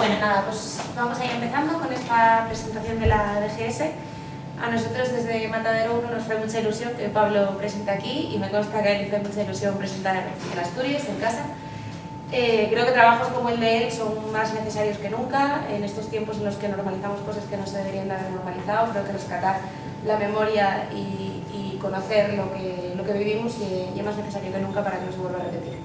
Bueno, nada, pues vamos a ir empezando con esta presentación de la DGS. A nosotros desde Matadero 1 nos fue mucha ilusión que Pablo presente aquí y me consta que a él le fue mucha ilusión presentar en Asturias, en casa. Creo que trabajos como el de él son más necesarios que nunca en estos tiempos en los que normalizamos cosas que no se deberían de haber normalizado. Creo que rescatar la memoria y conocer lo que vivimos y es más necesario que nunca para que no se vuelva a repetir.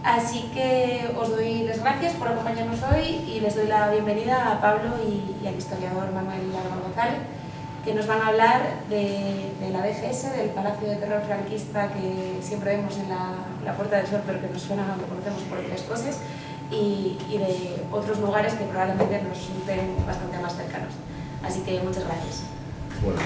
Así que os doy las gracias por acompañarnos hoy y les doy la bienvenida a Pablo y al historiador Manuel Álvaro González, que nos van a hablar de la DGS, del Palacio de Terror franquista que siempre vemos en la Puerta del Sol, pero que nos suena, lo conocemos por otras cosas, y de otros lugares que probablemente nos resulten bastante más cercanos. Así que muchas gracias. Bueno.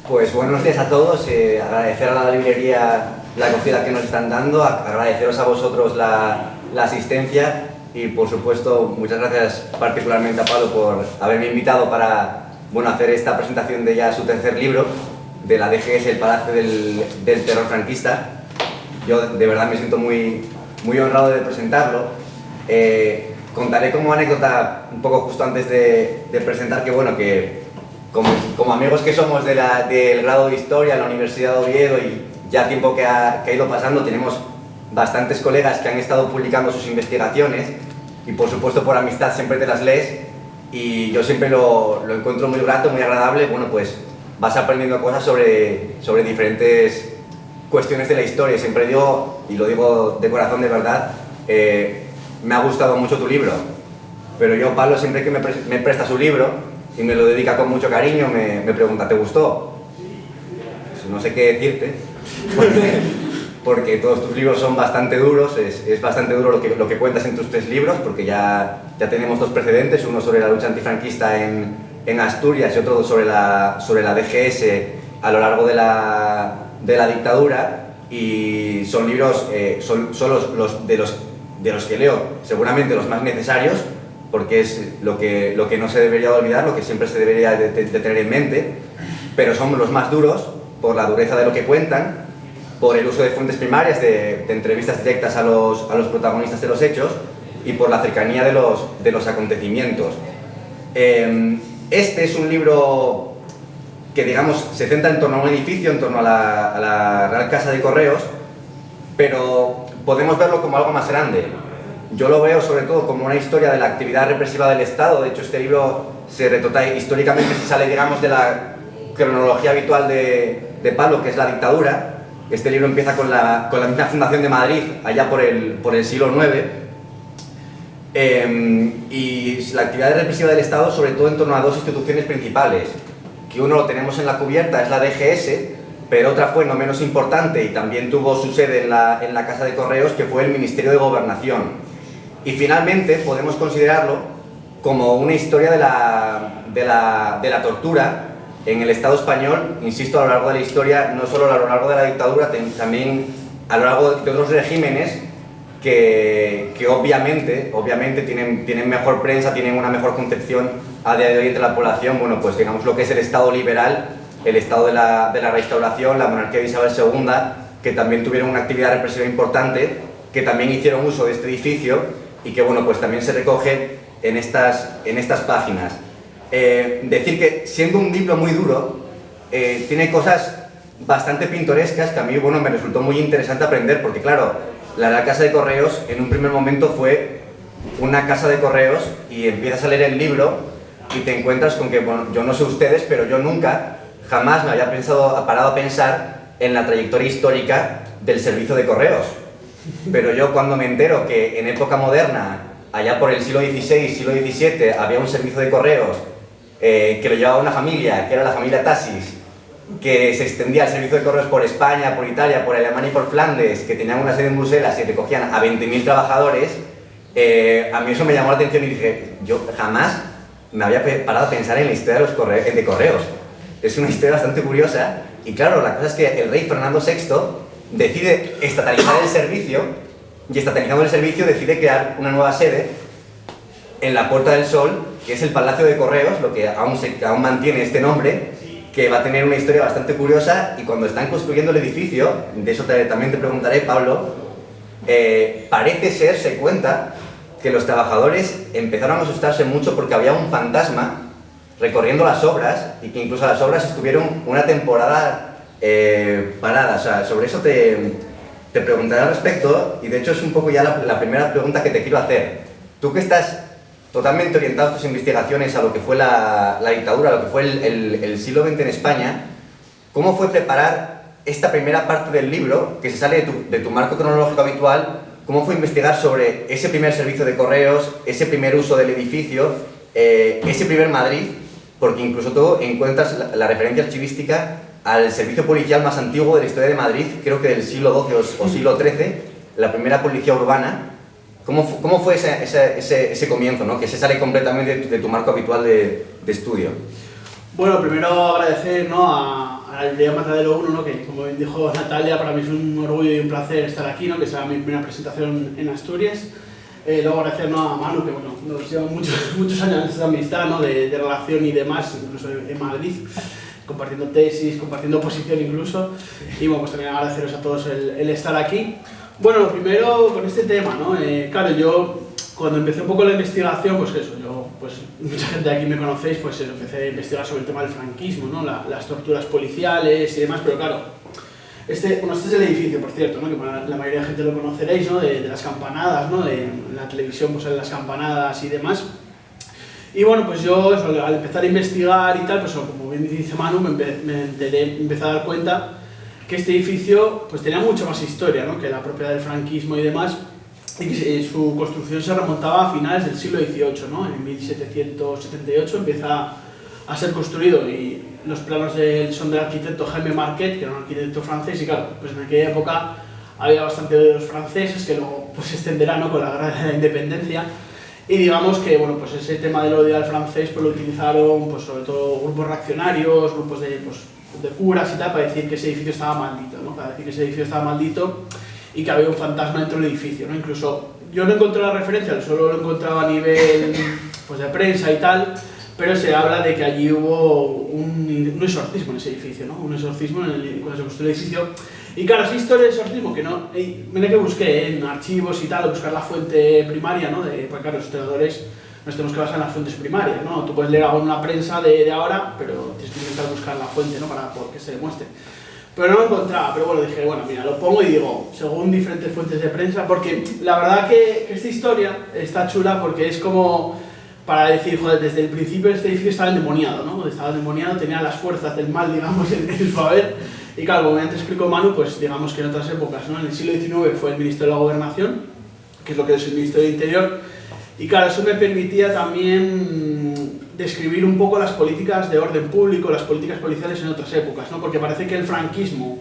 Pues buenos días a todos, agradecer a la librería la acogida que nos están dando, agradeceros a vosotros la asistencia y por supuesto muchas gracias particularmente a Pablo por haberme invitado para hacer esta presentación de ya su tercer libro de la DGS, el Palacio del Terror franquista. Yo de verdad me siento muy honrado de presentarlo. Contaré como anécdota un poco justo antes de presentar que como amigos que somos del grado de Historia en la Universidad de Oviedo y ya tiempo que ha ido pasando, tenemos bastantes colegas que han estado publicando sus investigaciones y por supuesto por amistad siempre te las lees y yo siempre lo encuentro muy grato, muy agradable. Pues vas aprendiendo cosas sobre diferentes cuestiones de la historia. Siempre digo, y lo digo de corazón de verdad, me ha gustado mucho tu libro, pero yo, Pablo, siempre que me presta su libro y me lo dedica con mucho cariño, me pregunta, ¿te gustó? Pues no sé qué decirte, porque todos tus libros son bastante duros, es bastante duro lo que cuentas en tus tres libros, porque ya tenemos dos precedentes, uno sobre la lucha antifranquista en Asturias y otro sobre la DGS a lo largo de la dictadura, y son libros, son los de los que leo seguramente los más necesarios, porque es lo que no se debería olvidar, lo que siempre se debería de tener en mente, pero son los más duros por la dureza de lo que cuentan, por el uso de fuentes primarias, de entrevistas directas a los protagonistas de los hechos y por la cercanía de los acontecimientos. Este es un libro que, digamos, se centra en torno a un edificio, en torno a la Real Casa de Correos, pero podemos verlo como algo más grande. Yo lo veo sobre todo como una historia de la actividad represiva del Estado. De hecho, este libro se retrata históricamente, se sale, digamos, de la cronología habitual de Pablo, que es la dictadura. Este libro empieza con la misma fundación de Madrid, allá por el siglo IX. Y la actividad represiva del Estado, sobre todo en torno a dos instituciones principales, que uno lo tenemos en la cubierta, es la DGS, pero otra fue no menos importante y también tuvo su sede en la Casa de Correos, que fue el Ministerio de Gobernación. Y finalmente podemos considerarlo como una historia de la tortura en el Estado español, insisto, a lo largo de la historia, no solo a lo largo de la dictadura, también a lo largo de otros regímenes que obviamente tienen mejor prensa, tienen una mejor concepción a día de hoy entre la población. Pues digamos lo que es el Estado liberal, el Estado de la Restauración, la monarquía de Isabel II, que también tuvieron una actividad represiva importante, que también hicieron uso de este edificio y que pues también se recoge en estas páginas. Decir que siendo un libro muy duro, tiene cosas bastante pintorescas que a mí me resultó muy interesante aprender, porque claro, la Casa de Correos en un primer momento fue una casa de correos y empiezas a leer el libro y te encuentras con que, yo no sé ustedes, pero yo jamás me había parado a pensar en la trayectoria histórica del servicio de correos. Pero yo cuando me entero que en época moderna, allá por el siglo XVI, siglo XVII, había un servicio de correos que lo llevaba una familia, que era la familia Tassis, que se extendía el servicio de correos por España, por Italia, por Alemania y por Flandes, que tenían una sede en Bruselas y recogían a 20.000 trabajadores, a mí eso me llamó la atención y dije, yo jamás me había parado a pensar en la historia de correos. Es una historia bastante curiosa y claro, la cosa es que el rey Fernando VI decide estatalizar el servicio y estatalizando el servicio decide crear una nueva sede en la Puerta del Sol, que es el Palacio de Correos, lo que aún mantiene este nombre, que va a tener una historia bastante curiosa. Y cuando están construyendo el edificio, de eso también te preguntaré, Pablo, parece ser, se cuenta, que los trabajadores empezaron a asustarse mucho porque había un fantasma recorriendo las obras y que incluso las obras estuvieron una temporada paradas. O sea, sobre eso te preguntaré al respecto, y de hecho es un poco ya la primera pregunta que te quiero hacer. Tú que estás totalmente orientado tus investigaciones a lo que fue la dictadura, a lo que fue el siglo XX en España, ¿cómo fue preparar esta primera parte del libro, que se sale de tu marco cronológico habitual? ¿Cómo fue investigar sobre ese primer servicio de correos, ese primer uso del edificio, ese primer Madrid? Porque incluso tú encuentras la referencia archivística al servicio policial más antiguo de la historia de Madrid, creo que del siglo XII o siglo XIII, la primera policía urbana. ¿Cómo fue ese comienzo, ¿no? Que se sale completamente de tu marco habitual de estudio? Bueno, primero agradecer, ¿no?, a la librería Matadero 1, ¿no?, que como bien dijo Natalia, para mí es un orgullo y un placer estar aquí, ¿no?, que sea mi primera presentación en Asturias. Luego agradecer, ¿no?, a Manu, que bueno, nos lleva muchos años de amistad, ¿no?, de relación y demás, incluso en Madrid, compartiendo tesis, compartiendo posición incluso. Y bueno, pues también agradeceros a todos el estar aquí. Bueno, lo primero con este tema, ¿no? Claro, yo cuando empecé un poco la investigación, pues eso, pues mucha gente de aquí me conocéis, pues empecé a investigar sobre el tema del franquismo, ¿no? Las torturas policiales y demás, pero claro, este es el edificio, por cierto, ¿no?, que la mayoría de gente lo conoceréis, ¿no?, de las campanadas, ¿no?, en la televisión pues salen las campanadas y demás. Y bueno, pues yo eso, al empezar a investigar y tal, pues como bien dice Manu, empecé a dar cuenta que este edificio pues tenía mucha más historia, ¿no?, que la propia del franquismo y demás, y que su construcción se remontaba a finales del siglo XVIII, ¿no? En 1778 empieza a ser construido, y los planos son del arquitecto Jaime Marquet, que era un arquitecto francés, y claro, pues en aquella época había bastante de los franceses, que luego pues se extenderá, ¿no?, con la guerra de la independencia. Y digamos que bueno, pues ese tema del odio al francés pues lo utilizaron pues sobre todo grupos reaccionarios, grupos de curas y tal, para decir que ese edificio estaba maldito, ¿no? Para decir que ese edificio estaba maldito y que había un fantasma dentro del edificio, ¿no? Incluso yo no encontré la referencia, solo lo encontraba a nivel pues de prensa y tal, pero se habla de que allí hubo un exorcismo en ese edificio, ¿no? Un exorcismo cuando se construyó el edificio. Y claro, esa historia de exorcismo que no, mira que busqué en archivos y tal, buscar la fuente primaria, ¿no? Porque claro, los historiadores nos tenemos que basar en las fuentes primarias, ¿no? Tú puedes leer algo en una prensa de ahora, pero tienes que intentar buscar la fuente, ¿no?, para que se demuestre. Pero no lo encontraba, pero bueno, dije, bueno, mira, lo pongo y digo, según diferentes fuentes de prensa, porque la verdad que esta historia está chula porque es como para decir, joder, desde el principio este edificio estaba endemoniado, ¿no? Estaba endemoniado, tenía las fuerzas del mal, digamos, en su haber. Y claro, como antes explicó Manu, pues digamos que en otras épocas, ¿no? En el siglo XIX fue el Ministerio de la Gobernación, que es lo que es el Ministerio del Interior, y claro, eso me permitía también describir un poco las políticas de orden público, las políticas policiales en otras épocas, ¿no? Porque parece que el franquismo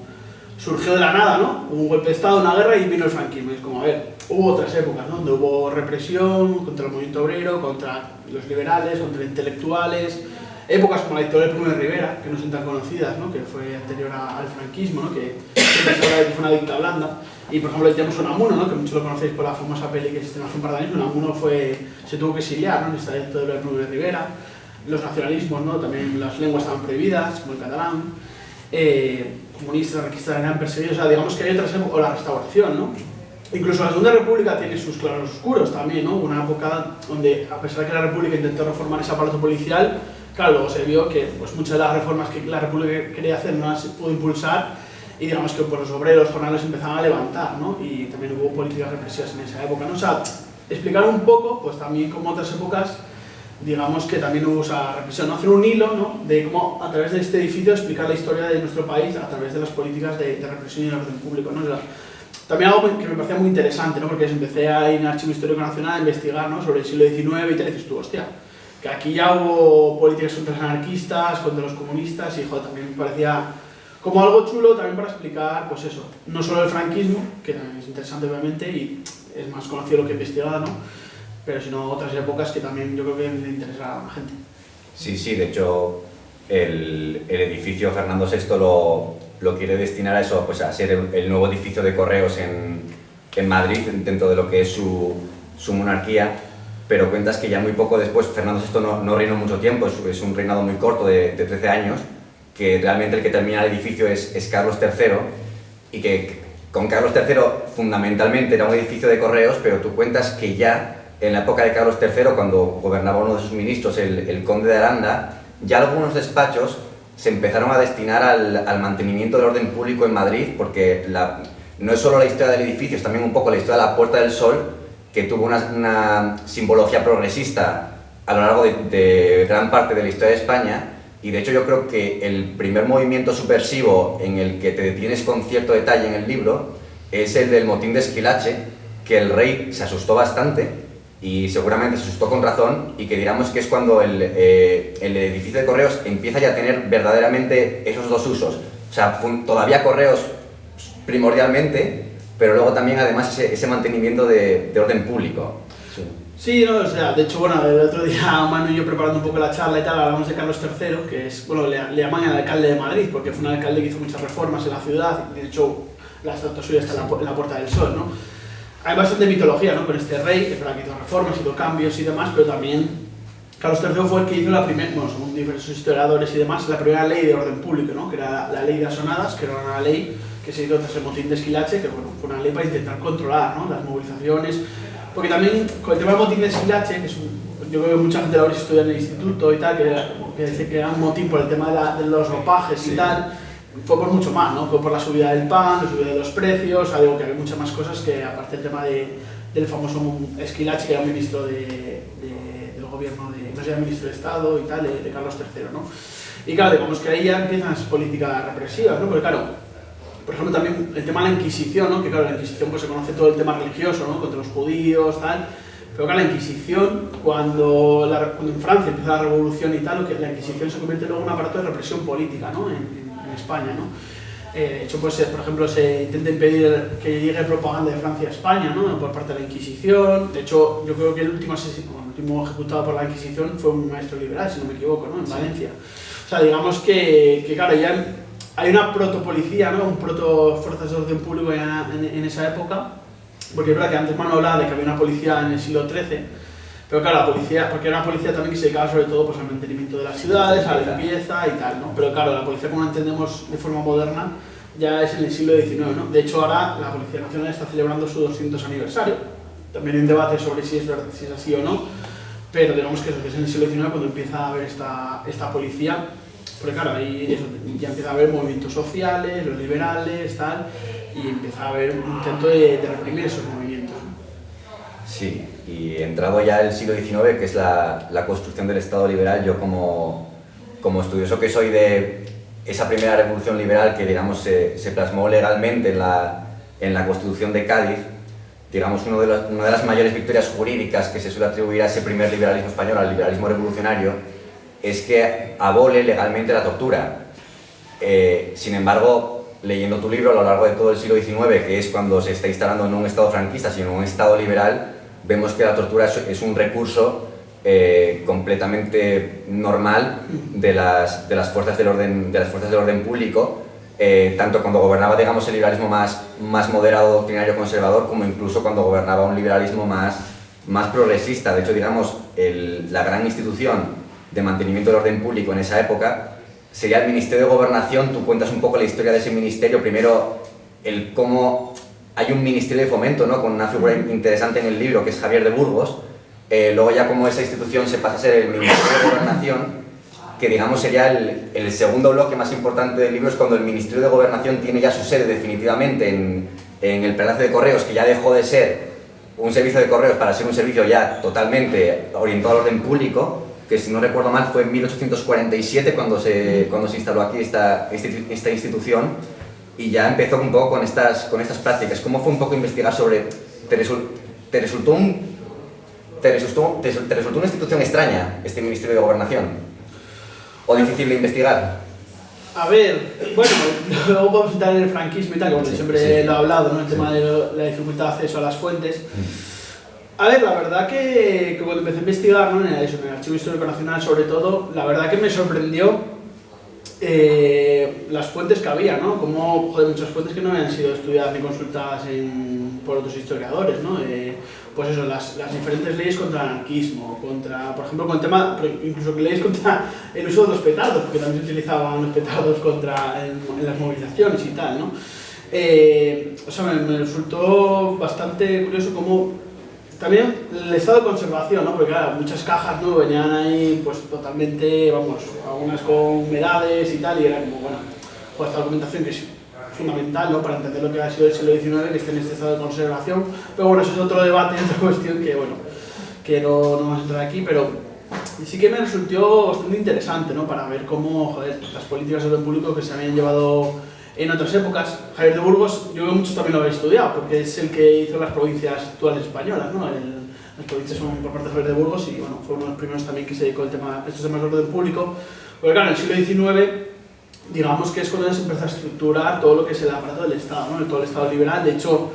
surgió de la nada, ¿no? Hubo un golpe de Estado, una guerra y vino el franquismo. Y es como, a ver, hubo otras épocas, ¿no?, donde hubo represión contra el movimiento obrero, contra los liberales, contra intelectuales, épocas como la dictadura de Primo de Rivera, que no son tan conocidas, ¿no?, que fue anterior al franquismo, ¿no?, que siempre se habla de que fue una dictadura blanda. Y por ejemplo, tenemos Unamuno, ¿no?, que muchos lo conocéis por la famosa peli que existe hace un par de años. Unamuno se tuvo que exiliar, ¿no?, en esta dictadura de Primo de Rivera. Los nacionalismos, ¿no?, también las lenguas estaban prohibidas, como el catalán. Comunistas, anarquistas eran perseguidos, o sea, digamos que hay otras épocas, o la restauración, ¿no? Incluso la Segunda República tiene sus claros oscuros también, ¿no? Una época donde, a pesar de que la República intentó reformar ese aparato policial, claro, luego se vio que pues, muchas de las reformas que la República quería hacer no las pudo impulsar, y digamos que pues, los obreros, jornaleros empezaban a levantar, ¿no? Y también hubo políticas represivas en esa época, ¿no? O sea, explicar un poco, pues también como otras épocas, digamos que también hubo esa represión, ¿no? Hacer un hilo, ¿no?, de cómo a través de este edificio explicar la historia de nuestro país a través de las políticas de represión y de orden público, ¿no? O sea, también algo que me parecía muy interesante, ¿no?, porque empecé ahí en el Archivo Histórico Nacional a investigar, ¿no?, sobre el siglo XIX y tal, y dices tú, hostia, que aquí ya hubo políticas contra los anarquistas, contra los comunistas, y joder, también me parecía como algo chulo también para explicar, pues eso, no solo el franquismo, que también es interesante obviamente y es más conocido lo que he investigado, ¿no?, pero sino otras épocas que también yo creo que le interesará a la gente. Sí, de hecho, el edificio Fernando VI lo quiere destinar a eso, pues a ser el nuevo edificio de correos en Madrid, dentro de lo que es su monarquía, pero cuentas que ya muy poco después Fernando VI no reinó mucho tiempo, es un reinado muy corto de 13 años, que realmente el que termina el edificio es Carlos III, y que con Carlos III fundamentalmente era un edificio de correos, pero tú cuentas que ya en la época de Carlos III, cuando gobernaba uno de sus ministros, el conde de Aranda, ya algunos despachos se empezaron a destinar al mantenimiento del orden público en Madrid, porque no es solo la historia del edificio, es también un poco la historia de la Puerta del Sol, que tuvo una simbología progresista a lo largo de gran parte de la historia de España, y de hecho yo creo que el primer movimiento subversivo en el que te detienes con cierto detalle en el libro es el del motín de Esquilache, que el rey se asustó bastante, y seguramente se asustó con razón, y que digamos que es cuando el edificio de correos empieza ya a tener verdaderamente esos dos usos. O sea, todavía correos primordialmente, pero luego también además ese mantenimiento de orden público. Sí. Sí, no, o sea, de hecho, bueno, el otro día Manu y yo preparando un poco la charla y tal, hablamos de Carlos III, que es, bueno, le llaman el alcalde de Madrid, porque fue un alcalde que hizo muchas reformas en la ciudad, y de hecho la estatua suya está en la Puerta del Sol, ¿no? Hay bastante mitología, ¿no?, con este rey, que para que hizo reformas, hizo cambios y demás, pero también Carlos III fue el que hizo la primera, bueno, según diversos historiadores y demás, la primera ley de orden público, ¿no?, que era la ley de asonadas, que era una ley que se hizo tras el motín de Esquilache, que bueno, fue una ley para intentar controlar, ¿no?, las movilizaciones, porque también con el tema del motín de Esquilache, que es yo creo que mucha gente lo habréis estudiado en el instituto y tal, que dice que era un motín por el tema de los ropajes y tal, fue por mucho más, ¿no? Fue por la subida del pan, la subida de los precios, algo que había muchas más cosas que aparte el tema del famoso Esquilache, que era un ministro del gobierno, no sé, era ministro de Estado y tal, de Carlos III, ¿no? Y claro, digamos que ahí ya empiezan las políticas represivas, ¿no? Porque claro, por ejemplo también el tema de la Inquisición, ¿no? Que claro, la Inquisición pues se conoce todo el tema religioso, ¿no?, contra los judíos, tal, pero claro, la Inquisición, cuando en Francia empieza la revolución y tal, la Inquisición se convierte luego en un aparato de represión política, ¿no?, en España, ¿no? De hecho, pues, por ejemplo, se intenta impedir que llegue propaganda de Francia a España, ¿no?, por parte de la Inquisición. De hecho, yo creo que el último ejecutado por la Inquisición fue un maestro liberal, si no me equivoco, ¿no?, en Valencia. O sea, digamos que claro, ya hay una protopolicía, ¿no?, un proto-fuerzas de orden público en esa época, porque es verdad que antes Manu hablaba de que había una policía en el siglo XIII, pero claro, la policía, porque era una policía también que se dedicaba sobre todo pues, al mantenimiento de las ciudades, a la limpieza y tal, ¿no? Pero claro, la policía como la entendemos de forma moderna ya es en el siglo XIX, ¿no? De hecho ahora la Policía Nacional está celebrando su 200 aniversario, también hay un debate sobre si es así o no, pero digamos que es en el siglo XIX cuando empieza a haber esta policía, porque claro, ahí ya empieza a haber movimientos sociales, los liberales, tal, y empieza a haber un intento de reprimir esos movimientos, ¿no? Sí, y entrado ya el siglo XIX, que es la construcción del Estado liberal, yo como estudioso que soy de esa primera revolución liberal que digamos se plasmó legalmente en la Constitución de Cádiz, digamos una de las mayores victorias jurídicas que se suele atribuir a ese primer liberalismo español, al liberalismo revolucionario, es que abole legalmente la tortura. Sin embargo, leyendo tu libro a lo largo de todo el siglo XIX, que es cuando se está instalando no un Estado franquista, sino un Estado liberal, vemos que la tortura es un recurso completamente normal de las fuerzas del orden público, tanto cuando gobernaba, digamos, el liberalismo más moderado, doctrinario, conservador, como incluso cuando gobernaba un liberalismo más progresista. De hecho, digamos, la gran institución de mantenimiento del orden público en esa época sería el Ministerio de Gobernación. Tú cuentas un poco la historia de ese ministerio, primero cómo hay un Ministerio de Fomento, ¿no?, con una figura interesante en el libro que es Javier de Burgos, luego ya como esa institución se pasa a ser el Ministerio de Gobernación, que digamos sería el segundo bloque más importante del libro, es cuando el Ministerio de Gobernación tiene ya su sede definitivamente en el Palacio de Correos, que ya dejó de ser un servicio de correos para ser un servicio ya totalmente orientado al orden público, que si no recuerdo mal fue en 1847 cuando se instaló aquí esta institución, y ya empezó un poco con estas prácticas. ¿Cómo fue un poco investigar sobre... ¿Te resultó una institución extraña este Ministerio de Gobernación? ¿O difícil de investigar? A ver, bueno, luego podemos entrar en el franquismo y tal, que bueno, siempre lo he hablado, ¿no?, el tema de la dificultad de acceso a las fuentes. A ver, la verdad que cuando empecé a investigar, ¿no?, en el Archivo Histórico Nacional sobre todo, la verdad que me sorprendió las fuentes que había, ¿no? Como, joder, muchas fuentes que no habían sido estudiadas ni consultadas por otros historiadores, ¿no? Pues eso, las diferentes leyes contra el anarquismo, por ejemplo, con el tema, incluso leyes contra el uso de los petardos, porque también se utilizaban los petardos en las movilizaciones y tal, ¿no? O sea, me resultó bastante curioso cómo también el estado de conservación, ¿no? Porque claro, muchas cajas, ¿no? Venían ahí pues totalmente, vamos, algunas con humedades y tal, y era como, bueno, pues esta documentación que es fundamental, ¿no? Para entender lo que ha sido el siglo XIX, que esté en este estado de conservación. Pero bueno, eso es otro debate, otra cuestión que, bueno, que no vamos a entrar aquí, pero sí que me resultó bastante interesante, ¿no? Para ver cómo, joder, las políticas de orden público que se habían llevado en otras épocas. Javier de Burgos, yo creo que muchos también lo habéis estudiado, porque es el que hizo las provincias actuales españolas, ¿no? Las provincias son por parte de Javier de Burgos y, bueno, fue uno de los primeros también que se dedicó a estos temas de orden público. Porque claro, en el siglo XIX, digamos que es cuando se empezó a estructurar todo lo que es el aparato del Estado, ¿no? Todo el Estado liberal. De hecho,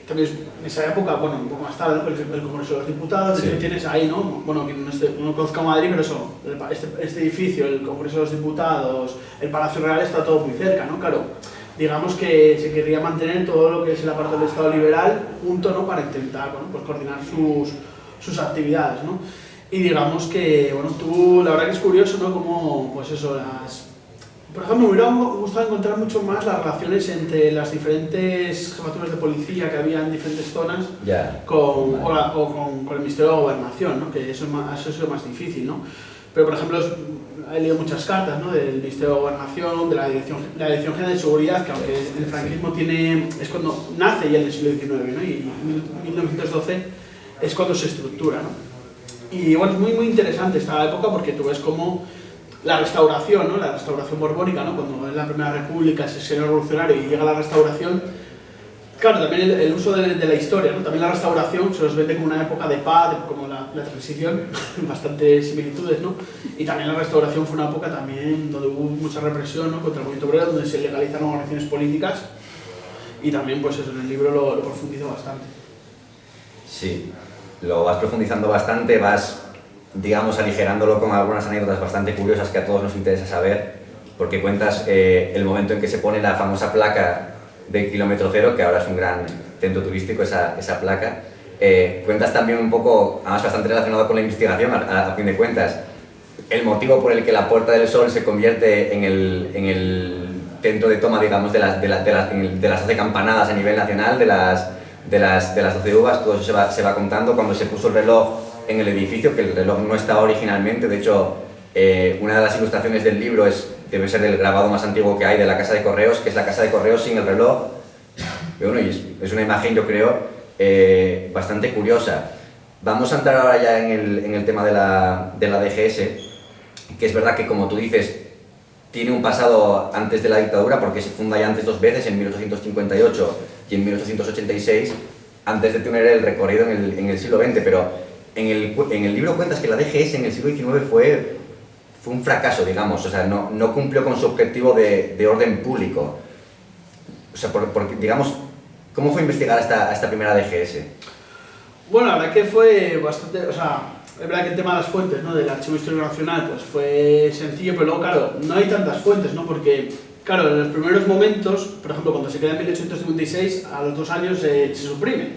también en esa época, bueno, un poco más tarde, ¿no? El Congreso de los Diputados, de hecho tienes ahí, ¿no? Bueno, que no conozca Madrid, pero eso, este edificio, el Congreso de los Diputados, el Palacio Real está todo muy cerca, ¿no? Claro, digamos que se querría mantener todo lo que es el aparato del Estado liberal junto, ¿no? Para intentar, bueno, pues coordinar sus actividades, ¿no? Y digamos que, bueno, tú, la verdad que es curioso, ¿no? Como, pues eso, por ejemplo, me hubiera gustado encontrar mucho más las relaciones entre las diferentes jefaturas de policía que había en diferentes zonas con el Ministerio de Gobernación, ¿no? Que eso es lo más difícil, ¿no? Pero, por ejemplo, he leído muchas cartas, ¿no? Del Ministerio de Gobernación, de la Dirección General de Seguridad, que aunque el franquismo es cuando nace ya en el siglo XIX, ¿no? Y en 1912 es cuando se estructura, ¿no? Y bueno, es muy, muy interesante esta época porque tú ves cómo la restauración, ¿no? La restauración borbónica, ¿no? Cuando es la Primera República, es el señor revolucionario y llega la restauración, claro, también el uso de la historia, ¿no? También la restauración se los vende como una época de paz, como la transición, bastante similitudes, ¿no? Y también la restauración fue una época también donde hubo mucha represión, ¿no? Contra el movimiento obrero, donde se legalizaron organizaciones políticas y también, pues eso, en el libro lo profundizo bastante. Sí, lo vas profundizando bastante, vas, digamos, aligerándolo con algunas anécdotas bastante curiosas que a todos nos interesa saber, porque cuentas el momento en que se pone la famosa placa de kilómetro cero, que ahora es un gran centro turístico esa placa. Cuentas también un poco, además bastante relacionado con la investigación, a fin de cuentas, el motivo por el que la Puerta del Sol se convierte en el centro de toma, digamos, de las 12 campanadas a nivel nacional, de las 12 uvas. Todo eso se va contando. Cuando se puso el reloj en el edificio, que el reloj no estaba originalmente, de hecho, una de las ilustraciones del libro debe ser el grabado más antiguo que hay de la Casa de Correos, que es la Casa de Correos sin el reloj. Y bueno, es una imagen, yo creo, bastante curiosa. Vamos a entrar ahora ya en el tema de la DGS, que es verdad que, como tú dices, tiene un pasado antes de la dictadura, porque se funda ya antes dos veces, en 1858 y en 1886, antes de tener el recorrido en el siglo XX, pero en el libro cuentas que la DGS en el siglo XIX fue un fracaso, digamos, o sea, no cumplió con su objetivo de orden público. O sea, digamos, ¿cómo fue investigar a esta primera DGS? Bueno, la verdad que fue bastante, o sea, es verdad que el tema de las fuentes, ¿no? Del Archivo Histórico Nacional, pues fue sencillo, pero luego, claro, no hay tantas fuentes, ¿no? Porque, claro, en los primeros momentos, por ejemplo, cuando se queda en 1856, a los 2 años se suprime.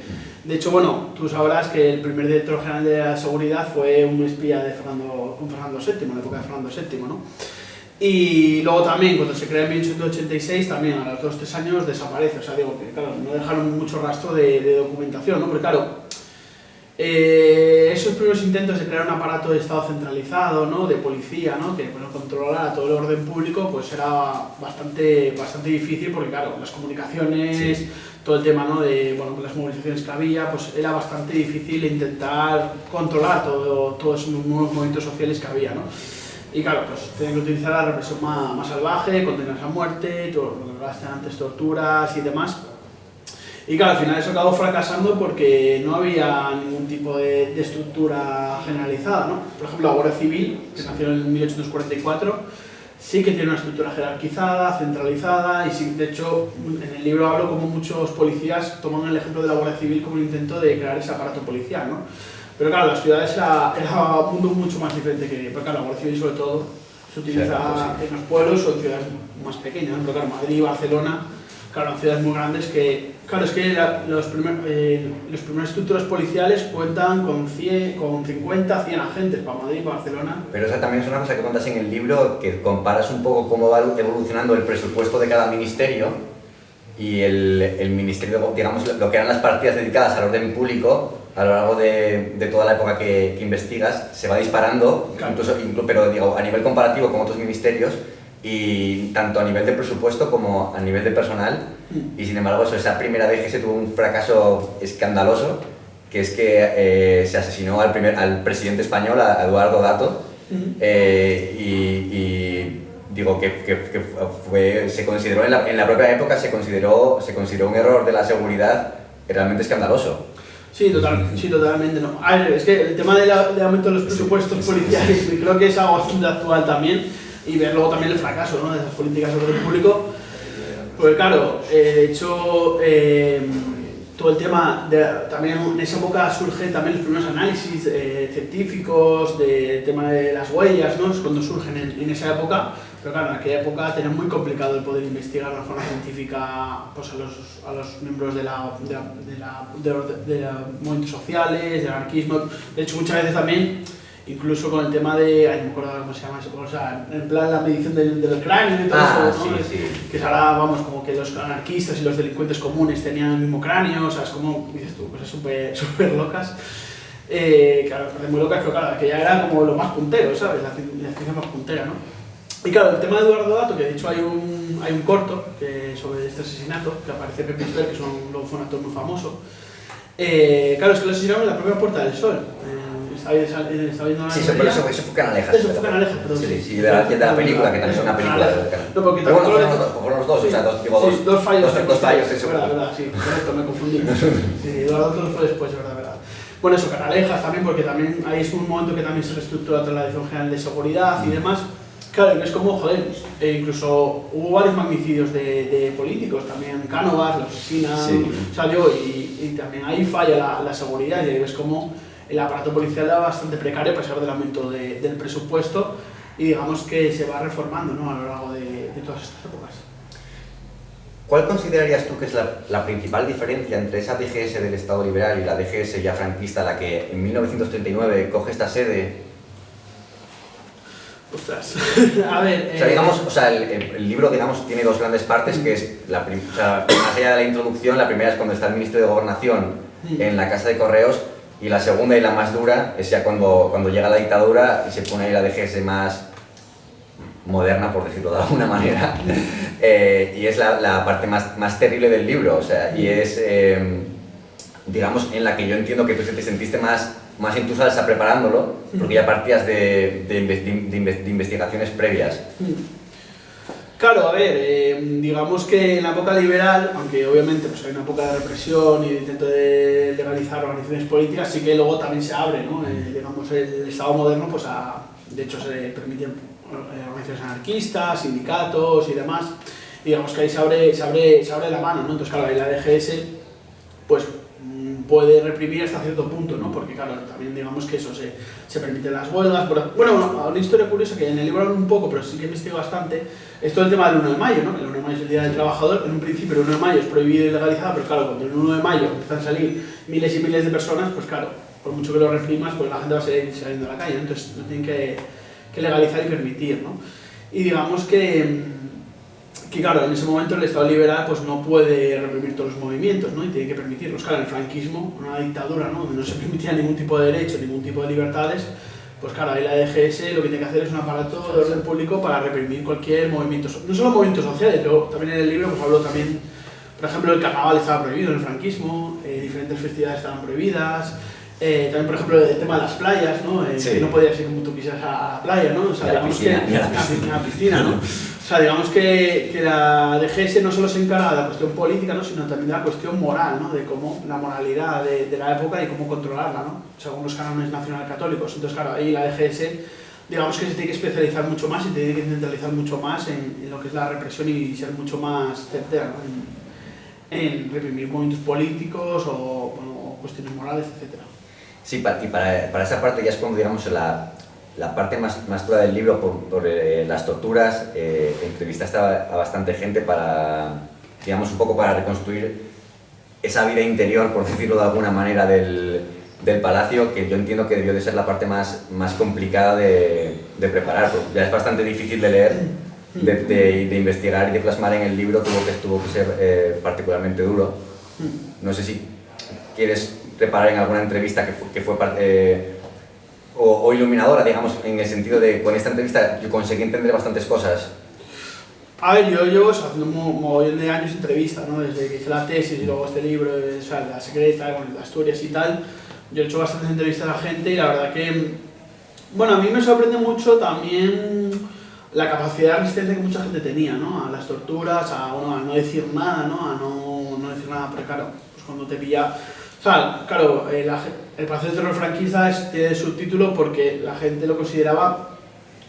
De hecho, bueno, tú sabrás que el primer director general de la seguridad fue un espía de Fernando VII, en la época de Fernando VII, ¿no? Y luego también, cuando se crea en 1886, también a los 2-3 años desaparece. O sea, digo que, claro, no dejaron mucho rastro de documentación, ¿no? Porque, claro, esos primeros intentos de crear un aparato de Estado centralizado, ¿no? De policía, ¿no? Que bueno, controlara todo el orden público, pues era bastante difícil porque, claro, las comunicaciones, sí, todo el tema, ¿no? De bueno, las movilizaciones que había, pues era bastante difícil intentar controlar todos esos nuevos movimientos sociales que había, ¿no? Y claro, pues tienen que utilizar la represión más salvaje, condenas a muerte, todo lo que hablaste antes, torturas y demás. Y claro, al final eso acabó fracasando porque no había ningún tipo de estructura generalizada, ¿no? Por ejemplo, la Guardia Civil, que nació en 1844, sí que tiene una estructura jerarquizada, centralizada, y sí, de hecho, en el libro hablo como muchos policías toman el ejemplo de la Guardia Civil como un intento de crear ese aparato policial, ¿no? Pero claro, las ciudades era un mundo mucho más diferente que... Pero claro, la Guardia Civil sobre todo se utiliza en los pueblos o en ciudades más pequeñas, ¿no? Pero claro, Madrid y Barcelona, claro, eran ciudades muy grandes que Claro, es que los primeros estructuras policiales cuentan con 50, 100 agentes para Madrid, para Barcelona. Pero esa también es una cosa que cuentas en el libro, que comparas un poco cómo va evolucionando el presupuesto de cada ministerio y el ministerio, digamos, lo que eran las partidas dedicadas al orden público a lo largo de toda la época que investigas, se va disparando, Claro. incluso, pero digo, a nivel comparativo con otros ministerios, y tanto a nivel de presupuesto como a nivel de personal, y sin embargo esa primera DGS tuvo un fracaso escandaloso, que es que se asesinó al presidente español, a Eduardo Dato, y digo que se consideró en la propia época se consideró un error de la seguridad realmente escandaloso. Sí, totalmente. No. A ver, es que el tema del aumento de los presupuestos policiales creo que es algo bastante actual también, y ver luego también el fracaso, ¿no?, de esas políticas de orden público. Porque claro, de hecho, todo el tema, también en esa época surgen también los primeros análisis científicos del tema de las huellas, ¿no? Es cuando surgen en esa época, pero claro, en aquella época tenía muy complicado el poder investigar de una forma científica pues, a los miembros de movimientos sociales, del anarquismo. De hecho, muchas veces también, incluso con el tema de, no me acuerdo cómo se llama eso, o sea, en plan la medición del cráneo y todo eso, ¿no? Sí. Que es ahora, vamos, como que los anarquistas y los delincuentes comunes tenían el mismo cráneo, o sea, es como, dices tú, cosas súper locas. Claro, muy locas, pero claro, que ya era como lo más puntero, ¿sabes? La ciencia más puntera, ¿no? Y claro, el tema de Eduardo Dato, que de hecho hay un corto sobre este asesinato, que aparece Pepe Isbert, que luego fue un actor muy famoso. Claro, es que lo asesinaron en la propia Puerta del Sol. Estaba viendo una Sí, eso fue Canalejas. Eso fue Canalejas, perdón. Sí, de la película, que también es una película del canal. No, porque pero bueno, tampoco fueron los dos, sí, o sea, dos fallos. Dos fallos, eso. Verdad, sí, correcto, me confundí. Sí, Eduardo Dato fue después, verdad. Bueno, eso, Canalejas también, porque también ahí es un momento que también se reestructura toda la Dirección General de Seguridad y demás. Claro, es como, joder, incluso hubo varios magnicidios de políticos, también Cánovas, la asesina, salió y también ahí falla la seguridad, y ahí ves como el aparato policial era bastante precario a pesar del aumento del presupuesto, y digamos que se va reformando, ¿no?, a lo largo de todas estas épocas. ¿Cuál considerarías tú que es la principal diferencia entre esa DGS del Estado liberal y la DGS ya franquista, la que en 1939 coge esta sede? Ostras, a ver... O sea, digamos, el libro, digamos, tiene dos grandes partes, que es, más allá de la introducción, la primera es cuando está el ministro de Gobernación en la Casa de Correos, y la segunda y la más dura es ya cuando llega la dictadura y se pone ahí la DGS más moderna, por decirlo de alguna manera, y es la parte más terrible del libro, o sea, y es, digamos, en la que yo entiendo que tú te sentiste más en tu salsa preparándolo, porque ya partías de investigaciones previas. Claro, a ver, digamos que en la época liberal, aunque obviamente pues, hay una época de represión y de intento de legalizar organizaciones políticas, sí que luego también se abre, ¿no? Digamos, el Estado moderno, pues de hecho se permiten organizaciones anarquistas, sindicatos y demás, y digamos que ahí se abre la mano, ¿no? Entonces, claro, ahí la DGS, pues puede reprimir hasta cierto punto, ¿no? Porque claro, también digamos que eso se permiten las huelgas. Bueno, una historia curiosa que en el libro hablo un poco, pero sí que investigo bastante, es todo el tema del 1 de mayo, ¿no? El 1 de mayo es el Día del Trabajador. En un principio el 1 de mayo es prohibido y legalizado, pero claro, cuando el 1 de mayo empiezan a salir miles y miles de personas, pues claro, por mucho que lo reprimas, pues la gente va a seguir saliendo a la calle, ¿no? Entonces lo tienen que legalizar y permitir, ¿no? Y digamos que claro, en ese momento el Estado liberal pues no puede reprimir todos los movimientos, ¿no? Y tiene que permitirlos. Claro, en el franquismo, una dictadura, ¿no?, donde no se permitía ningún tipo de derecho, ningún tipo de libertades, pues claro, ahí la DGS lo que tiene que hacer es un aparato de orden público para reprimir cualquier movimiento, no solo movimientos sociales, pero también en el libro pues hablo también, por ejemplo, el carnaval estaba prohibido en el franquismo, diferentes festividades estaban prohibidas, también, por ejemplo, el tema de las playas, ¿no? Que no podías ir como tú quisieras a la playa, ¿no? O sea, digamos que a la piscina, ¿no? O sea, digamos que la DGS no solo se encarga de la cuestión política, ¿no?, sino también de la cuestión moral, ¿no?, de cómo la moralidad de la época y cómo controlarla, ¿no?, según los cánones nacional-católicos. Entonces, claro, ahí la DGS, digamos que se tiene que especializar mucho más y tiene que centralizar mucho más en lo que es la represión y ser mucho más certera, ¿no?, en reprimir movimientos políticos o cuestiones morales, etc. Sí, y para esa parte ya es cuando, digamos, la parte más dura del libro por las torturas. Entrevistaste a bastante gente para, digamos, un poco para reconstruir esa vida interior, por decirlo de alguna manera, del palacio, que yo entiendo que debió de ser la parte más complicada de preparar, porque ya es bastante difícil de leer, de investigar y de plasmar en el libro, tuvo que ser particularmente duro. No sé si quieres reparar en alguna entrevista que fue parte, o iluminadora, digamos, en el sentido de, con esta entrevista yo conseguí entender bastantes cosas. A ver, yo llevo haciendo un mogollón de años entrevistas, ¿no? Desde que hice la tesis y luego este libro, o sea, La Secreta, bueno, de Asturias y tal. Yo he hecho bastantes entrevistas a la gente y la verdad que, bueno, a mí me sorprende mucho también la capacidad de resistencia que mucha gente tenía, ¿no? A las torturas, a no decir nada, ¿no? A no decir nada, pero claro, pues cuando te pilla... O sea, claro, el Palacio de Terror franquista tiene subtítulo porque la gente lo consideraba,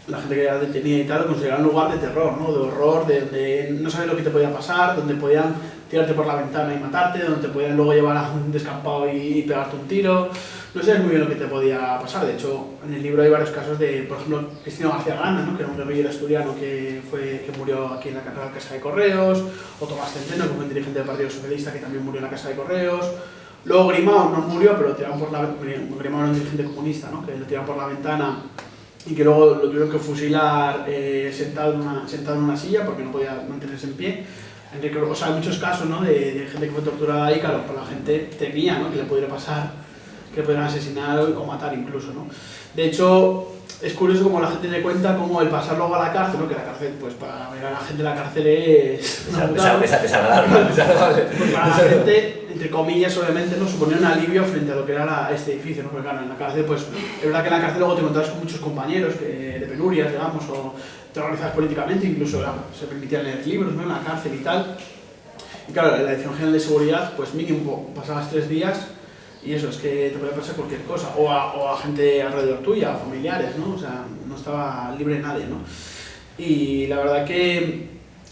la gente que era detenida y tal, lo consideraba un lugar de terror, ¿no? De horror, de no saber lo que te podía pasar, donde podían tirarte por la ventana y matarte, donde te podían luego llevar a un descampado y pegarte un tiro. No sabes muy bien lo que te podía pasar. De hecho, en el libro hay varios casos de, por ejemplo, Cristino García Granda, ¿no? Que era un guerrillero asturiano que murió aquí en la Casa de Correos, o Tomás Centeno, que fue un dirigente del Partido Socialista que también murió en la Casa de Correos. Luego Grimao no murió, pero lo tiraron por la ventana. Grimao era un dirigente comunista, ¿no? Que lo tiraron por la ventana y que luego lo tuvieron que fusilar sentado en una silla porque no podía mantenerse en pie. O sea, hay muchos casos, ¿no? de gente que fue torturada ahí, claro, pues la gente temía, ¿no? Que le pudiera pasar, que le pudieran asesinar o matar incluso, ¿no? De hecho, es curioso como la gente le cuenta cómo el pasar luego a la cárcel, ¿no? Que la cárcel, pues para ver a la gente en la cárcel es... Desagradable. Pues para la gente, entre comillas, obviamente, ¿no? Suponía un alivio frente a lo que era este edificio, ¿no? Porque claro, en la cárcel, pues es verdad que en la cárcel luego te encontrabas con muchos compañeros de penurias, digamos, o te organizabas políticamente, incluso se permitían leer libros, ¿no? En la cárcel y tal. Y claro, la Dirección General de Seguridad, pues mínimo pasabas 3 días y eso, es que te podía pasar cualquier cosa, o a gente alrededor tuya, a familiares, ¿no? O sea, no estaba libre nadie, ¿no? Y la verdad que,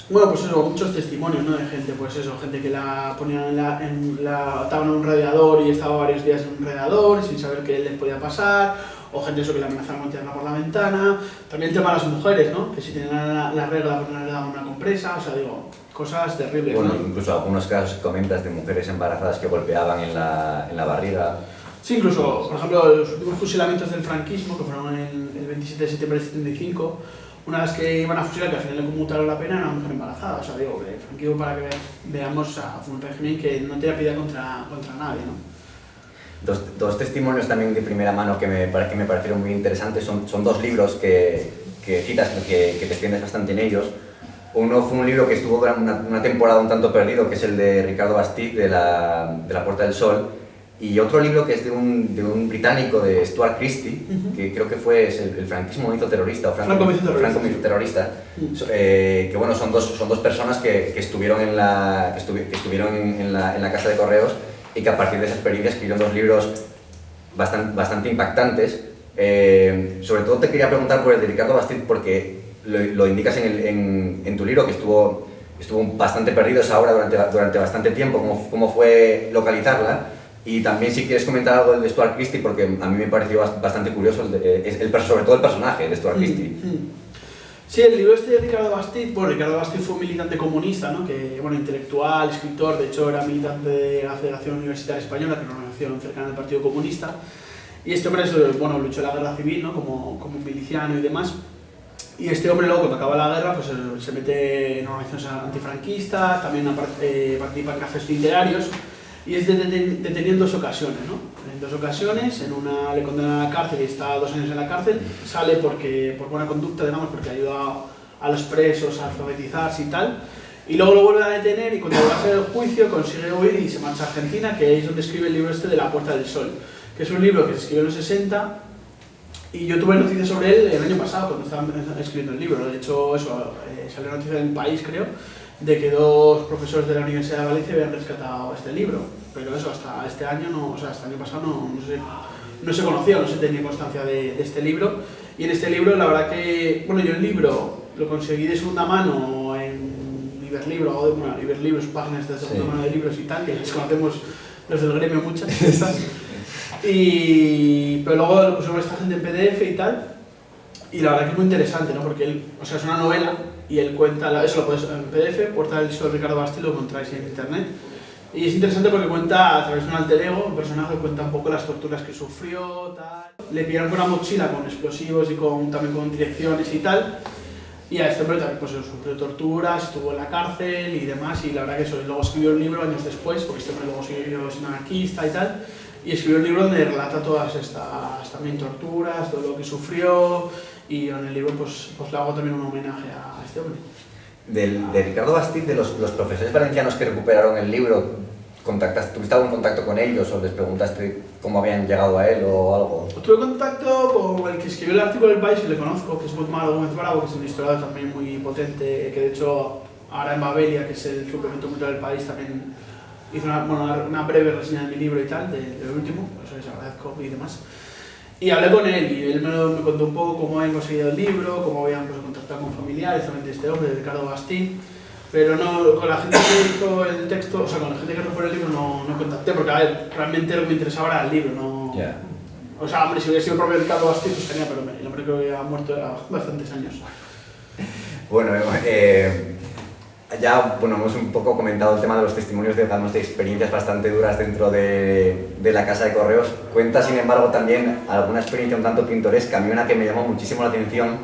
bueno, pues eso, muchos testimonios, ¿no? De gente, pues eso, gente que la ponían ataban a un radiador y estaba varios días en un radiador sin saber qué les podía pasar, o gente eso que la amenazaban con tirarla por la ventana. También el tema de las mujeres, ¿no? Que si tenían la regla, pues no le daban una compresa, o sea, digo, cosas terribles, bueno, ¿no? Incluso algunos casos que comentas de mujeres embarazadas que golpeaban en la barriga. Sí, incluso, por ejemplo, los últimos fusilamientos del franquismo, que fueron el 27 de septiembre del 75, una vez que iban a fusilar, que al final le conmutaron la pena, era una mujer embarazada. O sea, digo, el franquismo, para que veamos, o sea, fue un régimen que no tenía piedad contra nadie, ¿no? Dos testimonios también de primera mano que me parecieron muy interesantes son 2 libros que citas, que te extiendes bastante en ellos. Uno fue un libro que estuvo una temporada un tanto perdido, que es el de Ricardo Bastid, de la Puerta del Sol, y otro libro que es de un británico, de Stuart Christie, que creo que fue el franquismo hizo terrorista, o Franco hizo terrorista, que bueno, son dos personas que estuvieron en la Casa de Correos y que a partir de esa experiencia escribieron 2 libros bastante impactantes. Sobre todo te quería preguntar por el de Ricardo Bastid, porque lo indicas en tu libro, que estuvo bastante perdido esa obra durante bastante tiempo, cómo fue localizarla, y también si quieres comentar algo del de Stuart Christie, porque a mí me pareció bastante curioso, sobre todo el personaje de Stuart Christie. Sí, el libro este de Ricardo Bastid, bueno, Ricardo Bastid fue un militante comunista, ¿no? Que, bueno, intelectual, escritor, de hecho era militante de la Federación Universitaria Española, que era una organización cercana al Partido Comunista, y este hombre, bueno, luchó en la guerra civil, ¿no? Como miliciano y demás. Y este hombre luego, cuando acaba la guerra, pues se mete en organizaciones antifranquistas, también participa en cafés literarios, y es detenido en 2 ocasiones, ¿no? En 2 ocasiones, en una le condenan a la cárcel y está 2 años en la cárcel, sale por buena conducta, digamos, porque ayuda a los presos a alfabetizarse y tal, y luego lo vuelven a detener y cuando va a hacer el juicio consigue huir y se marcha a Argentina, que es donde escribe el libro este de La Puerta del Sol, que es un libro que se escribió en los 60, y yo tuve noticias sobre él el año pasado, cuando estaba escribiendo el libro. De hecho, eso, salió noticia en El País, creo, de que 2 profesores de la Universidad de Valencia habían rescatado este libro. Pero eso, hasta este año, hasta el año pasado no se conocía, no se tenía constancia de este libro. Y en este libro, la verdad que, bueno, yo el libro lo conseguí de segunda mano en Iberlibro, Iberlibro, páginas de segunda mano de libros y tal, que les conocemos los del gremio muchas de estas. Pero luego lo pusimos esta gente en PDF y tal, y la verdad que es muy interesante, ¿no? Porque él, o sea, es una novela y él cuenta, eso lo puedes en PDF, Puerta del Sol, Ricardo Bastid, lo encontráis en internet, Y es interesante porque cuenta, a través de un alter ego, un personaje cuenta un poco las torturas que sufrió, tal. Le pillaron con una mochila con explosivos y también con direcciones y tal. Y a este hombre también pues, sufrió torturas, estuvo en la cárcel y demás. Y la verdad que eso, luego escribió un libro años después, porque este hombre luego siguió siendo anarquista y tal. Y escribió un libro donde relata todas estas también torturas, todo lo que sufrió. Y en el libro pues le hago también un homenaje a este hombre. De Ricardo Bastid, de los profesores valencianos que recuperaron el libro, ¿tuviste algún contacto con ellos o les preguntaste cómo habían llegado a él o algo? Tuve contacto con el que escribió el artículo del País, que le conozco, que es Malo Gómez Bravo, que es un historiador también muy potente, que de hecho ahora en Babelia, que es el suplemento cultural del País, también hizo una breve reseña de mi libro y tal, del último, eso les agradezco y demás. Y hablé con él y él me contó un poco cómo habían conseguido el libro, cómo habían contactado con familiares, también de este hombre, de Ricardo Bastid, pero no, con la gente que hizo el texto, o sea, con la gente que recuperó el libro no contacté, porque a ver, realmente lo que me interesaba era el libro, no... Yeah. O sea, hombre, si hubiera sido el propio Ricardo Bastid, pues tenía, pero el hombre creo que ha muerto ya bastantes años. Bueno, ya hemos un poco comentado el tema de los testimonios de experiencias bastante duras dentro de la Casa de Correos. Cuenta, sin embargo, también alguna experiencia un tanto pintoresca. A mí una que me llamó muchísimo la atención,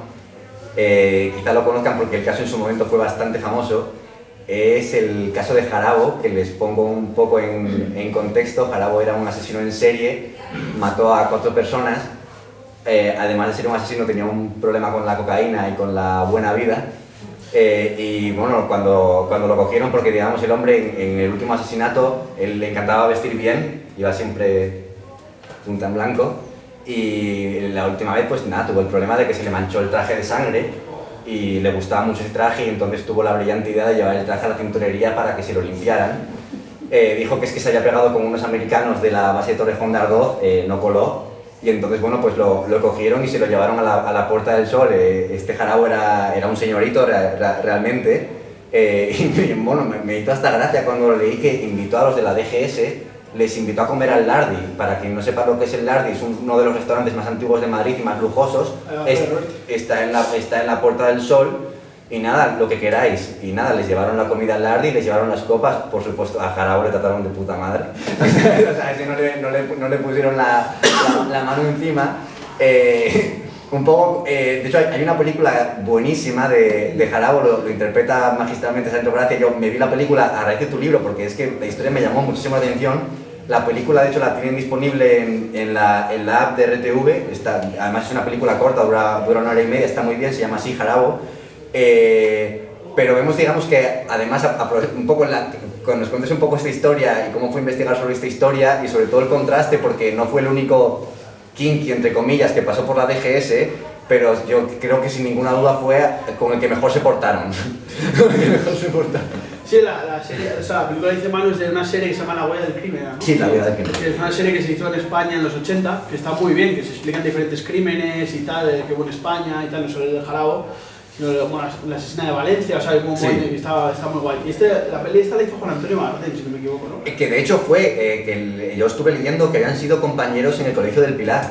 quizá lo conozcan porque el caso en su momento fue bastante famoso, es el caso de Jarabo, que les pongo un poco en contexto. Jarabo era un asesino en serie, mató a 4 personas, además de ser un asesino tenía un problema con la cocaína y con la buena vida. Y bueno, cuando lo cogieron, porque digamos el hombre en el último asesinato, él le encantaba vestir bien, iba siempre punta en blanco, y la última vez pues nada, tuvo el problema de que se le manchó el traje de sangre y le gustaba mucho ese traje y entonces tuvo la brillante idea de llevar el traje a la tintorería para que se lo limpiaran. Dijo que es que se había pegado con unos americanos de la base de Torrejón de Ardoz, no coló. Y entonces, bueno, pues lo cogieron y se lo llevaron a la Puerta del Sol. Este Jarabo era un señorito realmente. Y bueno, me hizo hasta gracia cuando leí que invitó a los de la DGS, les invitó a comer al Lardi. Para quien no sepa lo que es el Lardi, es uno de los restaurantes más antiguos de Madrid y más lujosos. Está en la Puerta del Sol. Y nada, lo que queráis. Y nada, les llevaron la comida al Lardi, les llevaron las copas, por supuesto, a Jarabo le trataron de puta madre. O sea, si no le pusieron la mano encima. Un poco, de hecho hay una película buenísima de Jarabo, lo interpreta magistralmente Santo Gracia. Yo me vi la película a raíz de tu libro porque es que la historia me llamó muchísimo la atención. La película, de hecho, la tienen disponible en la app de RTV. Además es una película corta, dura 1 hora y media, está muy bien, se llama así, Jarabo. Pero vemos, digamos, que además un poco nos cuentes un poco esta historia y cómo fue investigar sobre esta historia y sobre todo el contraste, porque no fue el único kinky, entre comillas, que pasó por la DGS, pero yo creo que sin ninguna duda fue con el que mejor se portaron. Sí, la serie, o sea, la película dice Manu es de una serie que se llama La Huella del Crimen, ¿no? Sí, La Huella del Crimen. Es una serie que se hizo en España en los 80, que está muy bien, que se explican diferentes crímenes y tal, que hubo en España y tal, no solo el de Jarabo, sino la asesina de Valencia, o sea, como sí. Está muy guay. Y la peli esta la hizo Juan Antonio Bardem, si no me equivoco, ¿no? Que de hecho fue, yo estuve leyendo que habían sido compañeros en el Colegio del Pilar.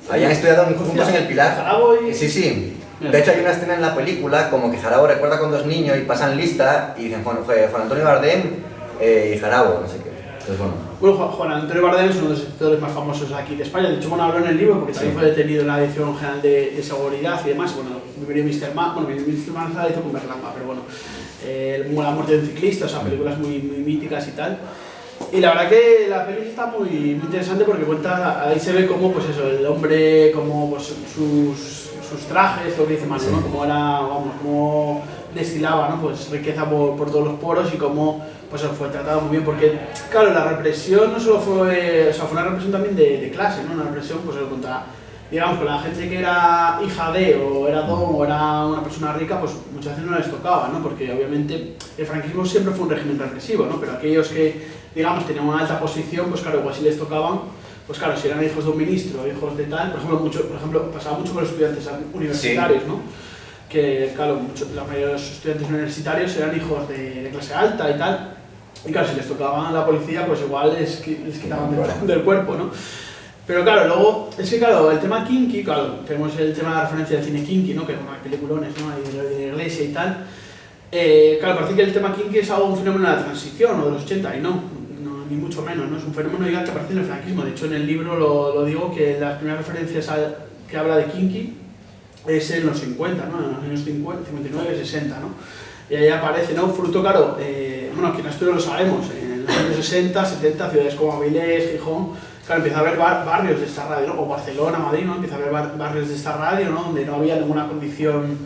Habían estudiado juntos en el Pilar. Jarabo y... Sí. De hecho hay una escena en la película como que Jarabo recuerda con 2 niños y pasan lista y dicen, bueno, fue Juan Antonio Bardem y Jarabo, no sé qué. Entonces, bueno, Juan Antonio Bardem es uno de los escritores más famosos aquí de España. De hecho, bueno, habló en el libro porque también fue detenido en la Dirección General de Seguridad y demás. Bueno, vivió Mr. Man, Mr. Man la hizo con Berlanga, pero bueno, La muerte de un ciclista, o sea, películas muy míticas y tal. Y la verdad que la peli está muy interesante porque cuenta, ahí se ve cómo, pues eso, el hombre, cómo pues, sus trajes, lo que dice Manu, ¿no? Cómo era, vamos, cómo destilaba, ¿no? Pues riqueza por todos los poros y cómo pues fue tratado muy bien, porque claro, la represión no solo fue, o sea, fue una represión también de clase, ¿no? Una represión pues contra, digamos, con la gente que era hija de, o era don, o era una persona rica, pues muchas veces no les tocaba, ¿no? Porque obviamente el franquismo siempre fue un régimen represivo, ¿no? Pero aquellos que, digamos, tenían una alta posición, pues claro, igual si les tocaban, pues claro, si eran hijos de un ministro, hijos de tal, por ejemplo, pasaba mucho con los estudiantes universitarios, ¿no? Que, claro, la mayoría de los estudiantes universitarios eran hijos de clase alta y tal, y claro, si les tocaban a la policía, pues igual les quitaban del cuerpo, ¿no? Pero claro, luego, es que claro, el tema kinky, claro, tenemos el tema de la referencia del cine kinky, ¿no? Que es una peliculones, ¿no? Y de la iglesia y tal. Claro, parece que el tema kinky es algo, un fenómeno de la transición o de los 80 y no, ni mucho menos, ¿no? Es un fenómeno ya que aparece en el franquismo. De hecho, en el libro lo digo que las primeras referencias que habla de kinky es en los 50, ¿no? En los años 50, 59, 60, ¿no? Y ahí aparece, ¿no? Fruto, claro, bueno, aquí en Asturias lo sabemos, en los años 60, 70, ciudades como Avilés, Gijón, claro, empieza a haber barrios de esta radio, ¿no? O Barcelona, Madrid, ¿no? Empieza a haber barrios de esta radio, ¿no? Donde no había ninguna condición,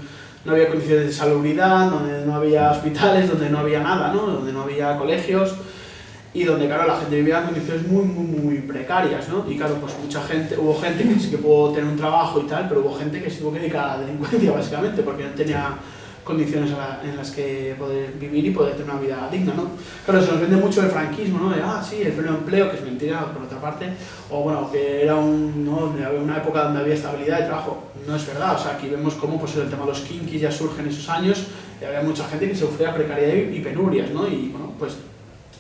no había condiciones de salubridad, donde no había hospitales, donde no había nada, ¿no? Donde no había colegios y donde, claro, la gente vivía en condiciones muy precarias, ¿no? Y claro, pues mucha gente, hubo gente que sí que pudo tener un trabajo y tal, pero hubo gente que se tuvo que dedicar a la delincuencia, básicamente, porque no tenía condiciones en las que poder vivir y poder tener una vida digna, ¿no? Claro, se nos vende mucho el franquismo, ¿no? De, sí, el pleno empleo, que es mentira, por otra parte, o bueno, que era una época donde había estabilidad de trabajo. No es verdad, o sea, aquí vemos cómo pues, el tema de los kinkis ya surge en esos años y había mucha gente que sufría precariedad y penurias, ¿no? Y bueno, pues,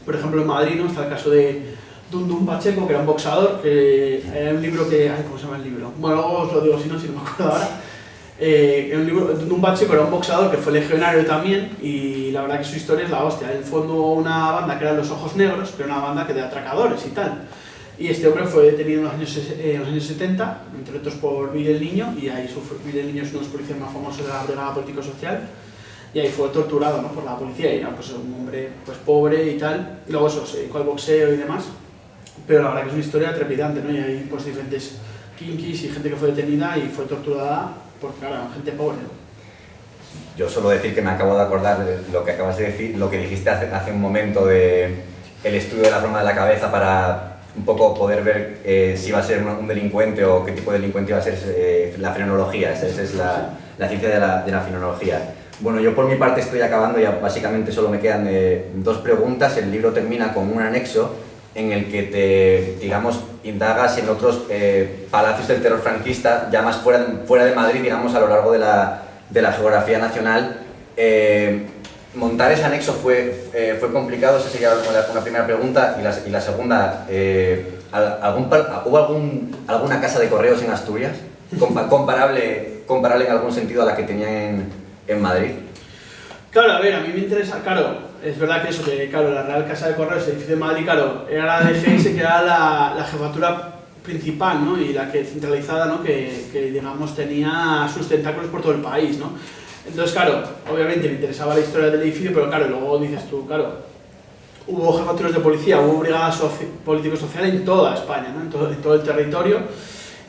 por ejemplo, en Madrid, ¿no? Está el caso de Dundum Pacheco, que era un boxeador, que era un libro que... ¿cómo se llama el libro? Bueno, luego os lo digo si no me acuerdo ahora. En un libro, Dundum Pacheco era un boxeador que fue legionario también y la verdad que su historia es la hostia. Él fundó una banda que era Los Ojos Negros, que era una banda que de atracadores y tal. Y este hombre fue detenido en los años 70, entre otros por Vir el Niño, y ahí Vir el Niño es uno de los policías más famosos de la Brigada Político-Social, y ahí fue torturado, ¿no? Por la policía, y era pues, un hombre pues, pobre y tal, y luego eso, se dedicó al boxeo y demás, pero la verdad que es una historia trepidante, ¿no? Y hay pues, diferentes kinkis y gente que fue detenida y fue torturada por, claro, gente pobre, ¿no? Yo solo decir que me acabo de acordar de lo que acabas de decir, lo que dijiste hace un momento de el estudio de la broma de la cabeza para un poco poder ver si va a ser un delincuente o qué tipo de delincuente va a ser la frenología, esa es la ciencia de la frenología. Bueno, yo por mi parte estoy acabando, ya básicamente solo me quedan dos preguntas. El libro termina con un anexo en el que te, digamos, indagas en otros palacios del terror franquista, ya más fuera de Madrid, digamos, a lo largo de la geografía nacional. Montar ese anexo fue complicado, esa sería una primera pregunta. Y la segunda, ¿hubo alguna casa de correos en Asturias comparable en algún sentido a la que tenían en Madrid? Claro, a ver, a mí me interesa, claro, es verdad que eso, que claro, la Real Casa de Correos, el edificio de Madrid, claro, era la DGS, que era la jefatura principal, ¿no? Y la que centralizada, ¿no? Que digamos tenía sus tentáculos por todo el país, ¿no? Entonces, claro, obviamente me interesaba la historia del edificio, pero claro, luego dices tú, claro, hubo jefaturas de policía, hubo brigadas político-social en toda España, ¿no? En todo el territorio,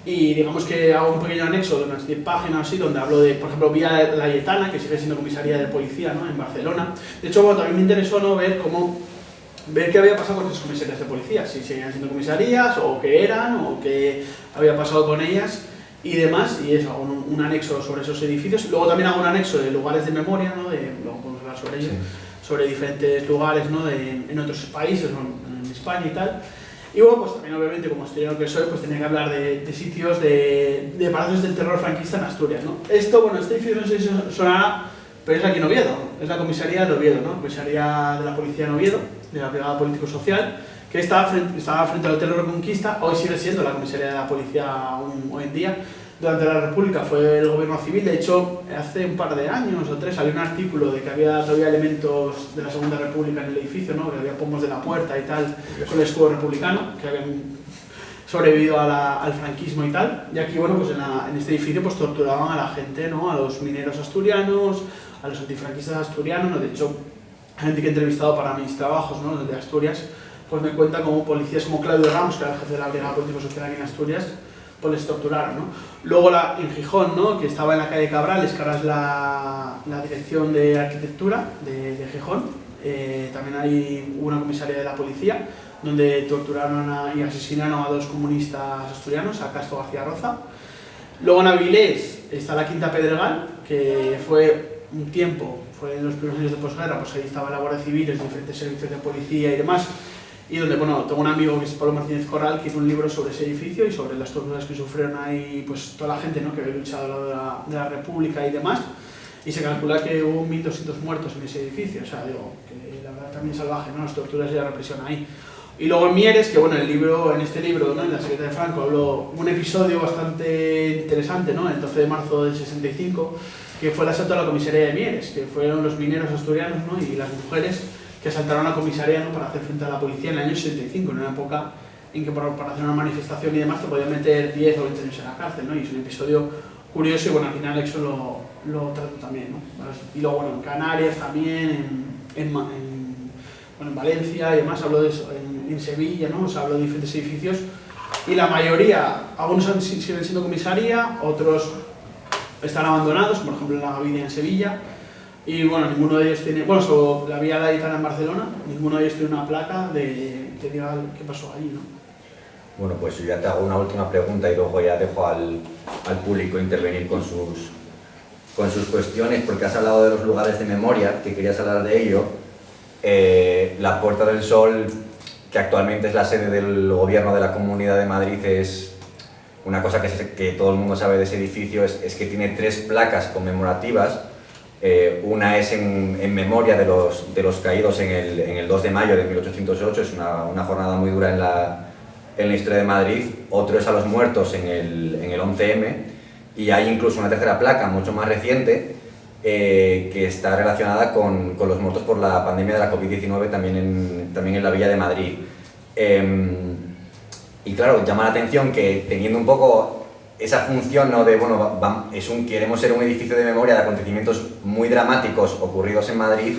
y digamos que hago un pequeño anexo de unas 10 páginas así, donde hablo de, por ejemplo, Vía Layetana, que sigue siendo comisaría de policía, ¿no? En Barcelona. De hecho, bueno, también me interesó, ¿no? ver qué había pasado con esas comisarías de policía, si seguían siendo comisarías, o qué eran, o qué había pasado con ellas, y demás, y eso, hago un anexo sobre esos edificios. Luego también hago un anexo de lugares de memoria, ¿no? Luego podemos hablar sobre ello, sí, sobre diferentes lugares, ¿no? En otros países, ¿no? En España y tal. Y bueno, pues también obviamente como historiador que soy, pues tenía que hablar de sitios, de palacios del terror franquista en Asturias, ¿no? Esto, bueno, este edificio no sé si sonará, pero es aquí en Oviedo, es la comisaría de Oviedo, ¿no? Comisaría de la policía en Oviedo, de la Brigada Político-Social, que estaba frente al Hotel Reconquista, hoy sigue siendo la comisaría de la policía hoy en día. Durante la República fue el gobierno civil, de hecho, hace un par de años o 3 salió un artículo de que había todavía elementos de la Segunda República en el edificio, ¿no? Que había pomos de la puerta y tal, con el escudo republicano, que habían sobrevivido al franquismo y tal. Y aquí, bueno, pues en este edificio pues torturaban a la gente, ¿no? A los mineros asturianos, a los antifranquistas asturianos, ¿no? De hecho, gente que he entrevistado para mis trabajos, ¿no? De Asturias, pues me cuenta como policías como Claudio Ramos, que era el jefe de la Brigada Político-Social aquí en Asturias, pues les torturaron, ¿no? Luego en Gijón, ¿no? Que estaba en la calle Cabrales, que ahora es la dirección de arquitectura de Gijón, también hay una comisaría de la policía, donde torturaron y asesinaron a 2 comunistas asturianos, a Castro García Roza. Luego en Avilés está la Quinta Pedregal, que fue un tiempo, fue en los primeros años de posguerra, pues ahí estaba la Guardia Civil, los diferentes servicios de policía y demás, y donde, bueno, tengo un amigo que es Pablo Martínez Corral, que hizo un libro sobre ese edificio y sobre las torturas que sufrieron ahí, pues toda la gente, ¿no? Que había luchado al lado de la República y demás, y se calcula que hubo 1.200 muertos en ese edificio, o sea, digo, que la verdad también salvaje, ¿no? Las torturas y la represión ahí. Y luego en Mieres, que bueno, en este libro, ¿no? En la secreta de Franco, hablo un episodio bastante interesante, ¿no? El 12 de marzo del 65, que fue el asalto a la comisaría de Mieres, que fueron los mineros asturianos, ¿no? Y las mujeres que asaltaron a la comisaría, ¿no? Para hacer frente a la policía en el año 65, en una época en que para hacer una manifestación y demás te podían meter 10 o 20 años en la cárcel, ¿no? Y es un episodio curioso y bueno, al final Exo lo trató también, ¿no? Y luego bueno, en Canarias también, en Valencia y demás, habló de eso, en Sevilla, ¿no? O sea, habló de diferentes edificios y la mayoría, algunos siguen siendo comisaría, otros están abandonados, por ejemplo en la Gavidia en Sevilla, y bueno, ninguno de ellos tiene, bueno, sobre la Vía Gaditana en Barcelona, ninguno de ellos tiene una placa que diga qué pasó allí, ¿no? Bueno, pues yo ya te hago una última pregunta y luego ya dejo al público intervenir con sus cuestiones, porque has hablado de los lugares de memoria, que querías hablar de ello. La Puerta del Sol, que actualmente es la sede del gobierno de la Comunidad de Madrid, es una cosa que todo el mundo sabe de ese edificio, es que tiene 3 placas conmemorativas. Una es en memoria de los caídos en el 2 de mayo de 1808, es una jornada muy dura en la historia de Madrid. Otro es a los muertos en el 11M, y hay incluso una tercera placa mucho más reciente que está relacionada con los muertos por la pandemia de la COVID-19 también en la Villa de Madrid. Y claro, llama la atención que teniendo un poco esa función, ¿no? De, bueno, queremos ser un edificio de memoria de acontecimientos muy dramáticos ocurridos en Madrid,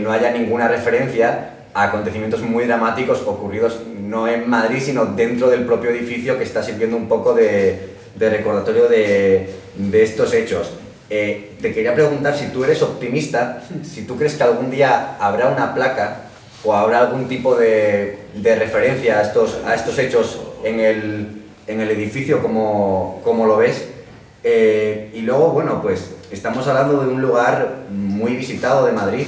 no haya ninguna referencia a acontecimientos muy dramáticos ocurridos no en Madrid, sino dentro del propio edificio, que está sirviendo un poco de recordatorio de estos hechos. Te quería preguntar si tú eres optimista, si tú crees que algún día habrá una placa o habrá algún tipo de referencia a estos hechos en el edificio, como lo ves. Y luego, bueno, pues estamos hablando de un lugar muy visitado de Madrid,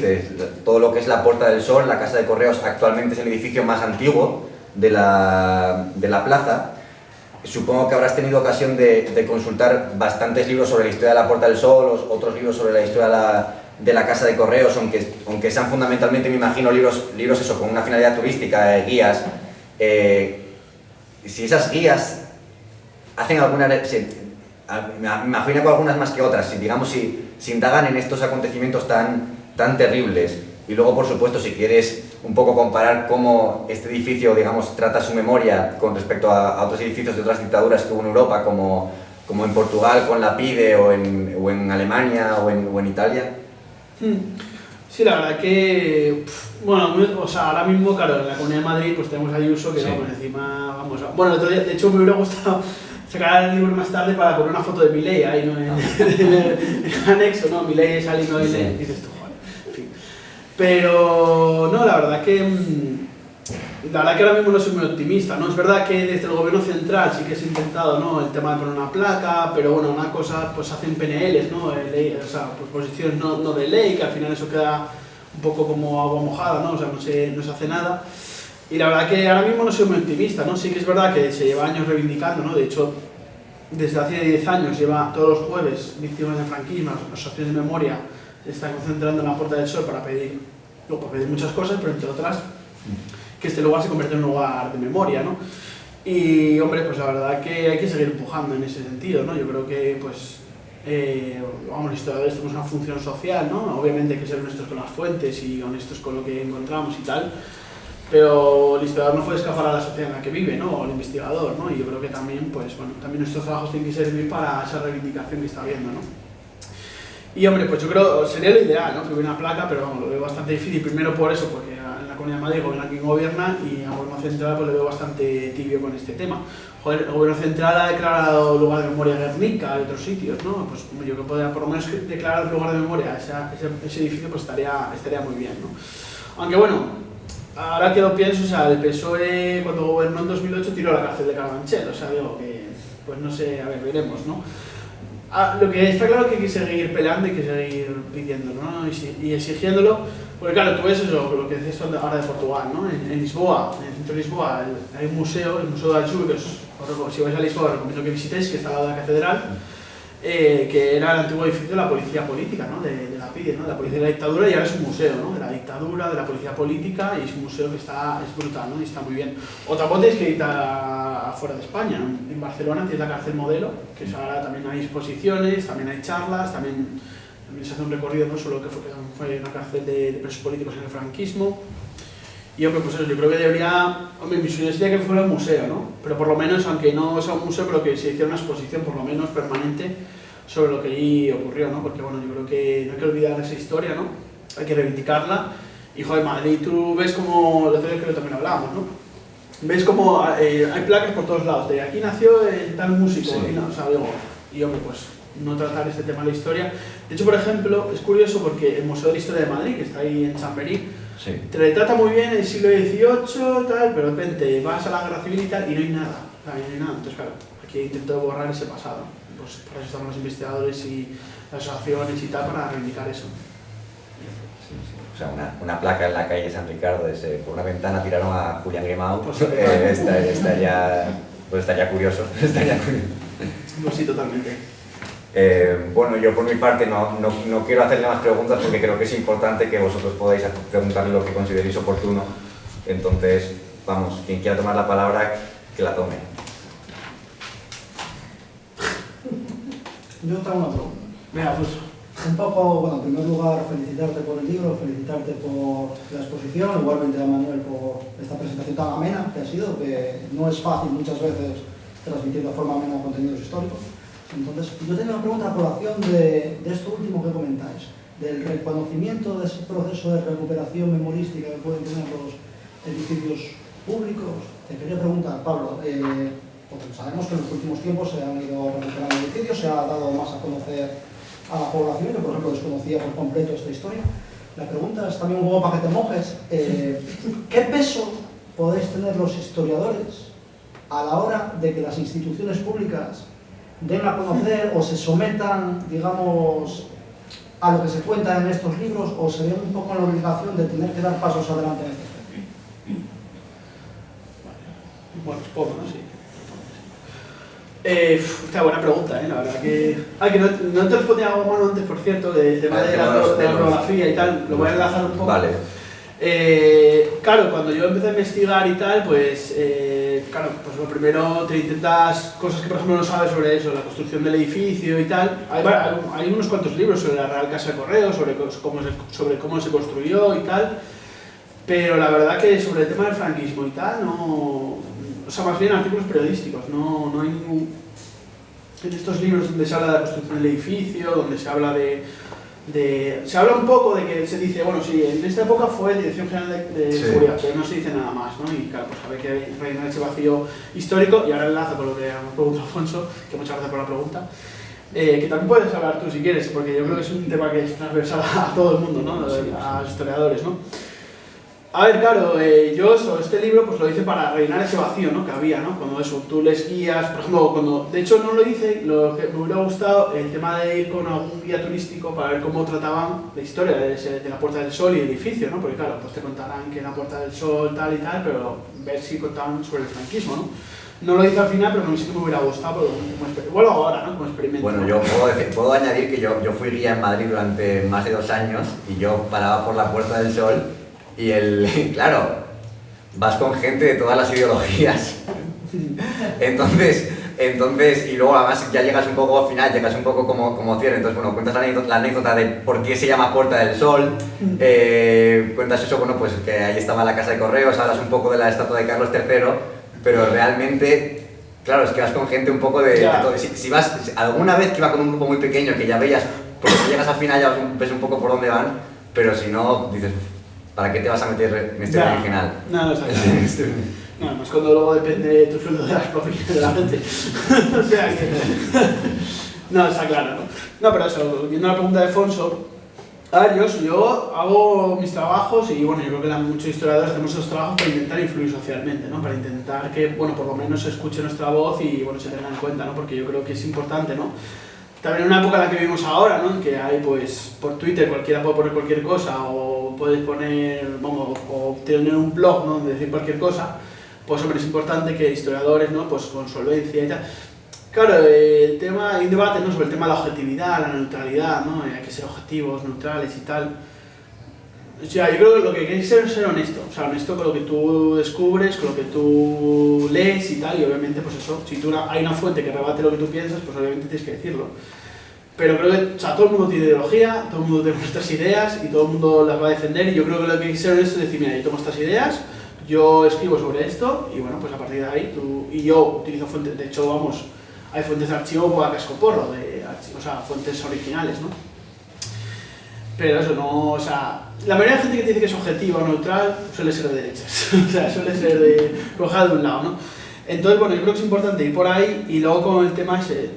todo lo que es la Puerta del Sol, la Casa de Correos, actualmente es el edificio más antiguo de la plaza. Supongo que habrás tenido ocasión de consultar bastantes libros sobre la historia de la Puerta del Sol, otros libros sobre la historia de la Casa de Correos, aunque sean fundamentalmente, me imagino, libros eso, con una finalidad turística, guías. Si esas guías hacen alguna... Me imagino que algunas más que otras, si indagan en estos acontecimientos tan terribles. Y luego, por supuesto, si quieres un poco comparar cómo este edificio, digamos, trata su memoria con respecto a otros edificios de otras dictaduras que hubo en Europa, como en Portugal con la PIDE, o en Alemania o en Italia. Sí, la verdad que, bueno, o sea, ahora mismo, claro, en la Comunidad de Madrid pues tenemos a Ayuso, que sí. Vamos, encima, bueno, el otro día, de hecho me hubiera gustado sacar el libro más tarde para poner una foto de Milei ahí, ¿no? En el anexo, ¿no? Milei saliendo ahí, sí. Dices tú, joder, en fin. Pero, no, la verdad que ahora mismo no soy muy optimista, ¿no? Es verdad que desde el gobierno central sí que se ha intentado, ¿no? El tema de poner una placa, pero bueno, una cosa, pues hacen PNLs, ¿no? O sea, pues posiciones no de ley, que al final eso queda un poco como agua mojada, ¿no? O sea, no se hace nada. Y la verdad que ahora mismo no soy muy optimista, ¿no? Sí que es verdad que se lleva años reivindicando, ¿no? De hecho, desde hace 10 años lleva todos los jueves víctimas del franquismo, asociaciones de memoria, se están concentrando en la Puerta del Sol para pedir muchas cosas, pero entre otras que este lugar se convierte en un lugar de memoria, ¿no? Y, hombre, pues la verdad que hay que seguir empujando en ese sentido, ¿no? Yo creo que, pues, vamos, los historiadores tenemos una función social, ¿no? Obviamente hay que ser honestos con las fuentes y honestos con lo que encontramos y tal, pero el historiador no puede escapar a la sociedad en la que vive, ¿no? O el investigador, ¿no? Y yo creo que también, pues, bueno, también nuestros trabajos tienen que servir para esa reivindicación que está habiendo, ¿no? Y, hombre, pues yo creo, sería lo ideal, ¿no? Que hubiera una placa, pero vamos, lo veo bastante difícil, primero por eso, porque en la Comunidad de Madrid gobierna quien gobierna, y al gobierno central pues lo veo bastante tibio con este tema. Joder, el gobierno central ha declarado lugar de memoria Guernica y otros sitios, ¿no? Pues yo creo que podría por lo menos declarar lugar de memoria ese edificio, pues estaría muy bien, ¿no? Aunque bueno, ahora que lo pienso, o sea, el PSOE cuando gobernó en 2008 tiró a la cárcel de Carabanchel, o sea, digo que, pues no sé, a ver, veremos, ¿no? Lo que está claro es que hay que seguir peleando y hay que seguir pidiéndolo, ¿no? Y exigiéndolo, porque claro, tú ves eso, lo que decías ahora de Portugal, ¿no? En Lisboa, en el centro de Lisboa, hay un museo, el Museo del Sur, que si vais a Lisboa os recomiendo que visitéis, que está al lado de la catedral, que era el antiguo edificio de la policía política, ¿no? de la PIDE, ¿no? De la policía de la dictadura, y ahora es un museo, ¿no? De la dictadura, de la policía política, y es un museo que es brutal, ¿no? Y está muy bien. Otra cosa es que está afuera de España, ¿no? En Barcelona tienes la cárcel modelo, que ahora también hay exposiciones, también hay charlas, también se hace un recorrido, ¿no? Sobre lo que fue una cárcel de presos políticos en el franquismo. Y hombre, pues eso, yo creo que debería, hombre, mi sueño sería que fuera un museo, ¿no? Pero por lo menos, aunque no sea un museo, pero que se hiciera una exposición por lo menos permanente sobre lo que allí ocurrió, ¿no? Porque bueno, yo creo que no hay que olvidar esa historia, ¿no? Hay que reivindicarla. Y joder, Madrid, tú ves como, lo otro día creo que también hablábamos, ¿no? Ves como hay placas por todos lados, de aquí nació el tal músico, Sí. y no, o sea, digo, y hombre, pues no tratar este tema de la historia. De hecho, por ejemplo, es curioso porque el Museo de la Historia de Madrid, que está ahí en Chamberí, Sí. te retrata muy bien el siglo XVIII, tal, pero de repente vas a la guerra civil y tal, y no hay nada, o sea, no hay nada. Entonces, claro, aquí intento borrar ese pasado. Pues para eso estamos los investigadores y las asociaciones y tal, para reivindicar eso. O sea, una placa en la calle San Ricardo, por una ventana tiraron a Julián Grimau, Pues, estaría curioso. Estaría curioso. Pues sí, totalmente. Bueno, yo por mi parte no quiero hacerle más preguntas porque creo que es importante que vosotros podáis preguntarle lo que consideréis oportuno. Entonces, vamos, quien quiera tomar la palabra, que la tome. Yo tengo una pregunta. Venga, pues. Un poco, bueno, en primer lugar, felicitarte por el libro, felicitarte por la exposición, igualmente a Manuel por esta presentación tan amena que ha sido, que no es fácil muchas veces transmitir de forma amena contenidos históricos. Entonces, yo tengo una pregunta a colación de esto último que comentáis, del reconocimiento de ese proceso de recuperación memorística que pueden tener los edificios públicos. Te quería preguntar, Pablo, porque sabemos que en los últimos tiempos se han ido recuperando edificios, se ha dado más a conocer a la población, que por ejemplo desconocía por completo esta historia. La pregunta es también un poco para que te mojes. ¿Qué peso podéis tener los historiadores a la hora de que las instituciones públicas den a conocer o se sometan, digamos, a lo que se cuenta en estos libros, o se ven un poco en la obligación de tener que dar pasos adelante en este aspecto? Bueno, es poco, ¿no? Sí. Esta buena pregunta, la verdad que... que no te respondía algo malo antes, por cierto, del tema de la orografía y tal, lo voy a enlazar un poco. Vale. Claro, cuando yo empecé a investigar y tal, pues, claro, pues lo primero te intentas cosas que por ejemplo no sabes sobre eso, la construcción del edificio y tal. Hay unos cuantos libros sobre la Real Casa de Correos, sobre cómo se construyó y tal, pero la verdad que sobre el tema del franquismo y tal, no... O sea, más bien artículos periodísticos, no hay ningún... En estos libros donde se habla de la construcción del edificio, donde se habla se habla un poco de que se dice, bueno, sí, en esta época fue Dirección General de Seguridad, pero no se dice nada más, ¿no? Y claro, pues sabe que rellenar ese vacío histórico, y ahora enlaza con lo que me preguntó Alfonso, que muchas gracias por la pregunta, que también puedes hablar tú si quieres, porque yo creo que es un tema que es transversal a todo el mundo, ¿no? A los historiadores, ¿no? A ver, claro, yo sobre este libro pues lo hice para rellenar ese vacío, ¿no? Que había, ¿no? Cuando eso, tú les guías, por ejemplo, de hecho no lo hice, lo que me hubiera gustado, el tema de ir con algún guía turístico para ver cómo trataban la historia de la Puerta del Sol y el edificio, ¿no? Porque claro, pues te contarán que la Puerta del Sol tal y tal, pero ver si contaban sobre el franquismo, ¿no? No lo hice al final, pero sí que me hubiera gustado, igual ahora, ¿no? Como experimento. Bueno, yo puedo añadir que yo fui guía en Madrid durante más de 2 años y yo paraba por la Puerta del Sol y claro, vas con gente de todas las ideologías. Entonces, y luego además ya llegas un poco al final, llegas un poco como cierre. Entonces, bueno, cuentas la anécdota de por qué se llama Puerta del Sol, cuentas eso, bueno, pues que ahí estaba la Casa de Correos, hablas un poco de la estatua de Carlos III, pero realmente, claro, es que vas con gente un poco de todo. Si vas, alguna vez que iba con un grupo muy pequeño, que ya veías, porque si llegas al final ya ves un poco por dónde van, pero si no, dices, ¿para qué te vas a meter en este original? No, está claro. No, más cuando luego depende de tu sueldo de las propiedades de la gente. O sea que... No, está claro, ¿no? No, pero eso, viendo la pregunta de Alfonso, a ver, yo hago mis trabajos y bueno, yo creo que muchos historiadores hacemos esos trabajos para intentar influir socialmente, ¿no? Para intentar que, bueno, por lo menos se escuche nuestra voz y, bueno, se tenga en cuenta, ¿no? Porque yo creo que es importante, ¿no? También en una época en la que vivimos ahora, ¿no? En que hay, pues, por Twitter cualquiera puede poner cualquier cosa o puedes poner, vamos, o tener un blog, ¿no? Donde decir cualquier cosa, pues, hombre, es importante que historiadores, ¿no? Pues con solvencia y tal, Claro, el tema, hay un debate, ¿no?, sobre el tema de la objetividad, la neutralidad, ¿no? Hay que ser objetivos, neutrales y tal. O sea, yo creo que lo que hay que ser es ser honesto, o sea, honesto con lo que tú descubres, con lo que tú lees y tal, y obviamente, pues eso, si hay una fuente que rebate lo que tú piensas, pues obviamente tienes que decirlo. Pero creo que, o sea, todo el mundo tiene ideología, todo el mundo tiene nuestras ideas y todo el mundo las va a defender, y yo creo que lo que hay que ser honesto es decir, mira, yo tomo estas ideas, yo escribo sobre esto, y bueno, pues a partir de ahí y yo utilizo fuentes, de hecho, vamos, hay fuentes de archivo a cascoporro, o sea, fuentes originales, ¿no? Pero eso no, o sea, la mayoría de gente que te dice que es objetiva o neutral suele ser de derechas, o sea, suele ser de coger de un lado, ¿no? Entonces, bueno, yo creo que es importante ir por ahí y luego con el tema ese,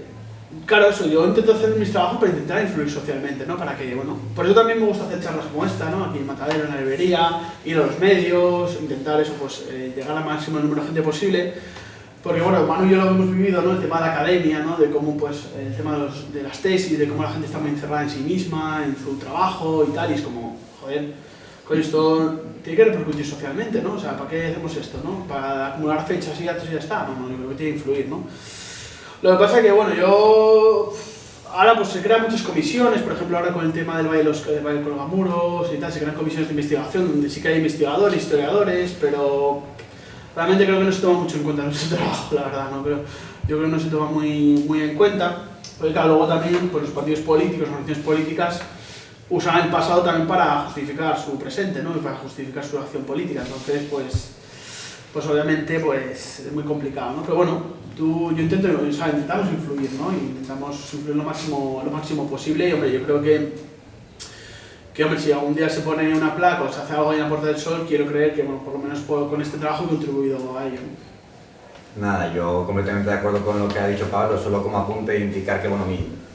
claro, eso, yo intento hacer mis trabajos para intentar influir socialmente, ¿no? Para que, bueno, por eso también me gusta hacer charlas como esta, ¿no? Aquí en Matadero, en la librería, ir a los medios, intentar eso, pues, llegar al máximo número de gente posible. Porque bueno, Manu y yo lo hemos vivido, ¿no? El tema de la academia, ¿no? De cómo, pues, el tema de las tesis, de cómo la gente está muy encerrada en sí misma, en su trabajo y tal, y es como, joder, con esto tiene que repercutir socialmente, ¿no? O sea, ¿para qué hacemos esto, no? ¿Para acumular fechas y datos y ya está? No, yo creo que tiene que influir, ¿no? Lo que pasa es que, bueno, ahora pues se crean muchas comisiones, por ejemplo, ahora con el tema del Valle de Colgamuros y tal, se crean comisiones de investigación donde sí que hay investigadores, historiadores, pero realmente creo que no se toma mucho en cuenta nuestro trabajo, la verdad, ¿no? Yo creo que no se toma muy en cuenta, porque claro, luego también pues, los partidos políticos, las organizaciones políticas usan el pasado también para justificar su presente, ¿no? Y para justificar su acción política, entonces pues obviamente pues es muy complicado, ¿no? Pero bueno, yo intento, o sea, intentamos influir, ¿no? Y intentamos influir lo máximo posible y hombre, yo creo que hombre, si algún día se pone una placa o se hace algo ahí en la Puerta del Sol, quiero creer que, bueno, por lo menos con este trabajo he contribuido a ello. Nada, yo completamente de acuerdo con lo que ha dicho Pablo, solo como apunte indicar que, bueno,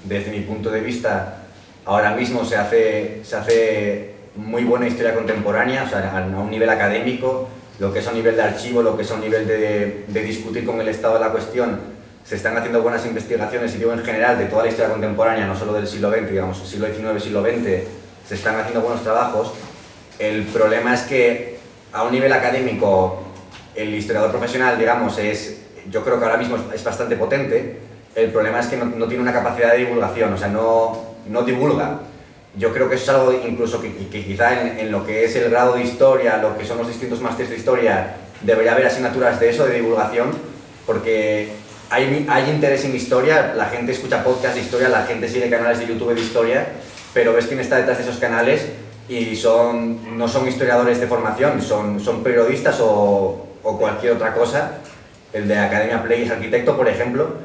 desde mi punto de vista, ahora mismo se hace muy buena historia contemporánea, o sea, a un nivel académico, lo que es a un nivel de archivo, lo que es a un nivel de discutir con el estado de la cuestión, se están haciendo buenas investigaciones, y digo en general, de toda la historia contemporánea, no solo del siglo XX, digamos, siglo XIX, siglo XX, se están haciendo buenos trabajos. El problema es que a un nivel académico el historiador profesional, digamos, yo creo que ahora mismo es bastante potente. El problema es que no tiene una capacidad de divulgación, o sea, no divulga. Yo creo que eso es algo incluso que quizá en lo que es el grado de historia, lo que son los distintos másteres de historia, debería haber asignaturas de eso, de divulgación, porque hay interés en historia, la gente escucha podcasts de historia, la gente sigue canales de YouTube de historia, pero ves quién está detrás de esos canales y no son historiadores de formación, son periodistas o cualquier otra cosa. El de Academia Play es arquitecto, por ejemplo,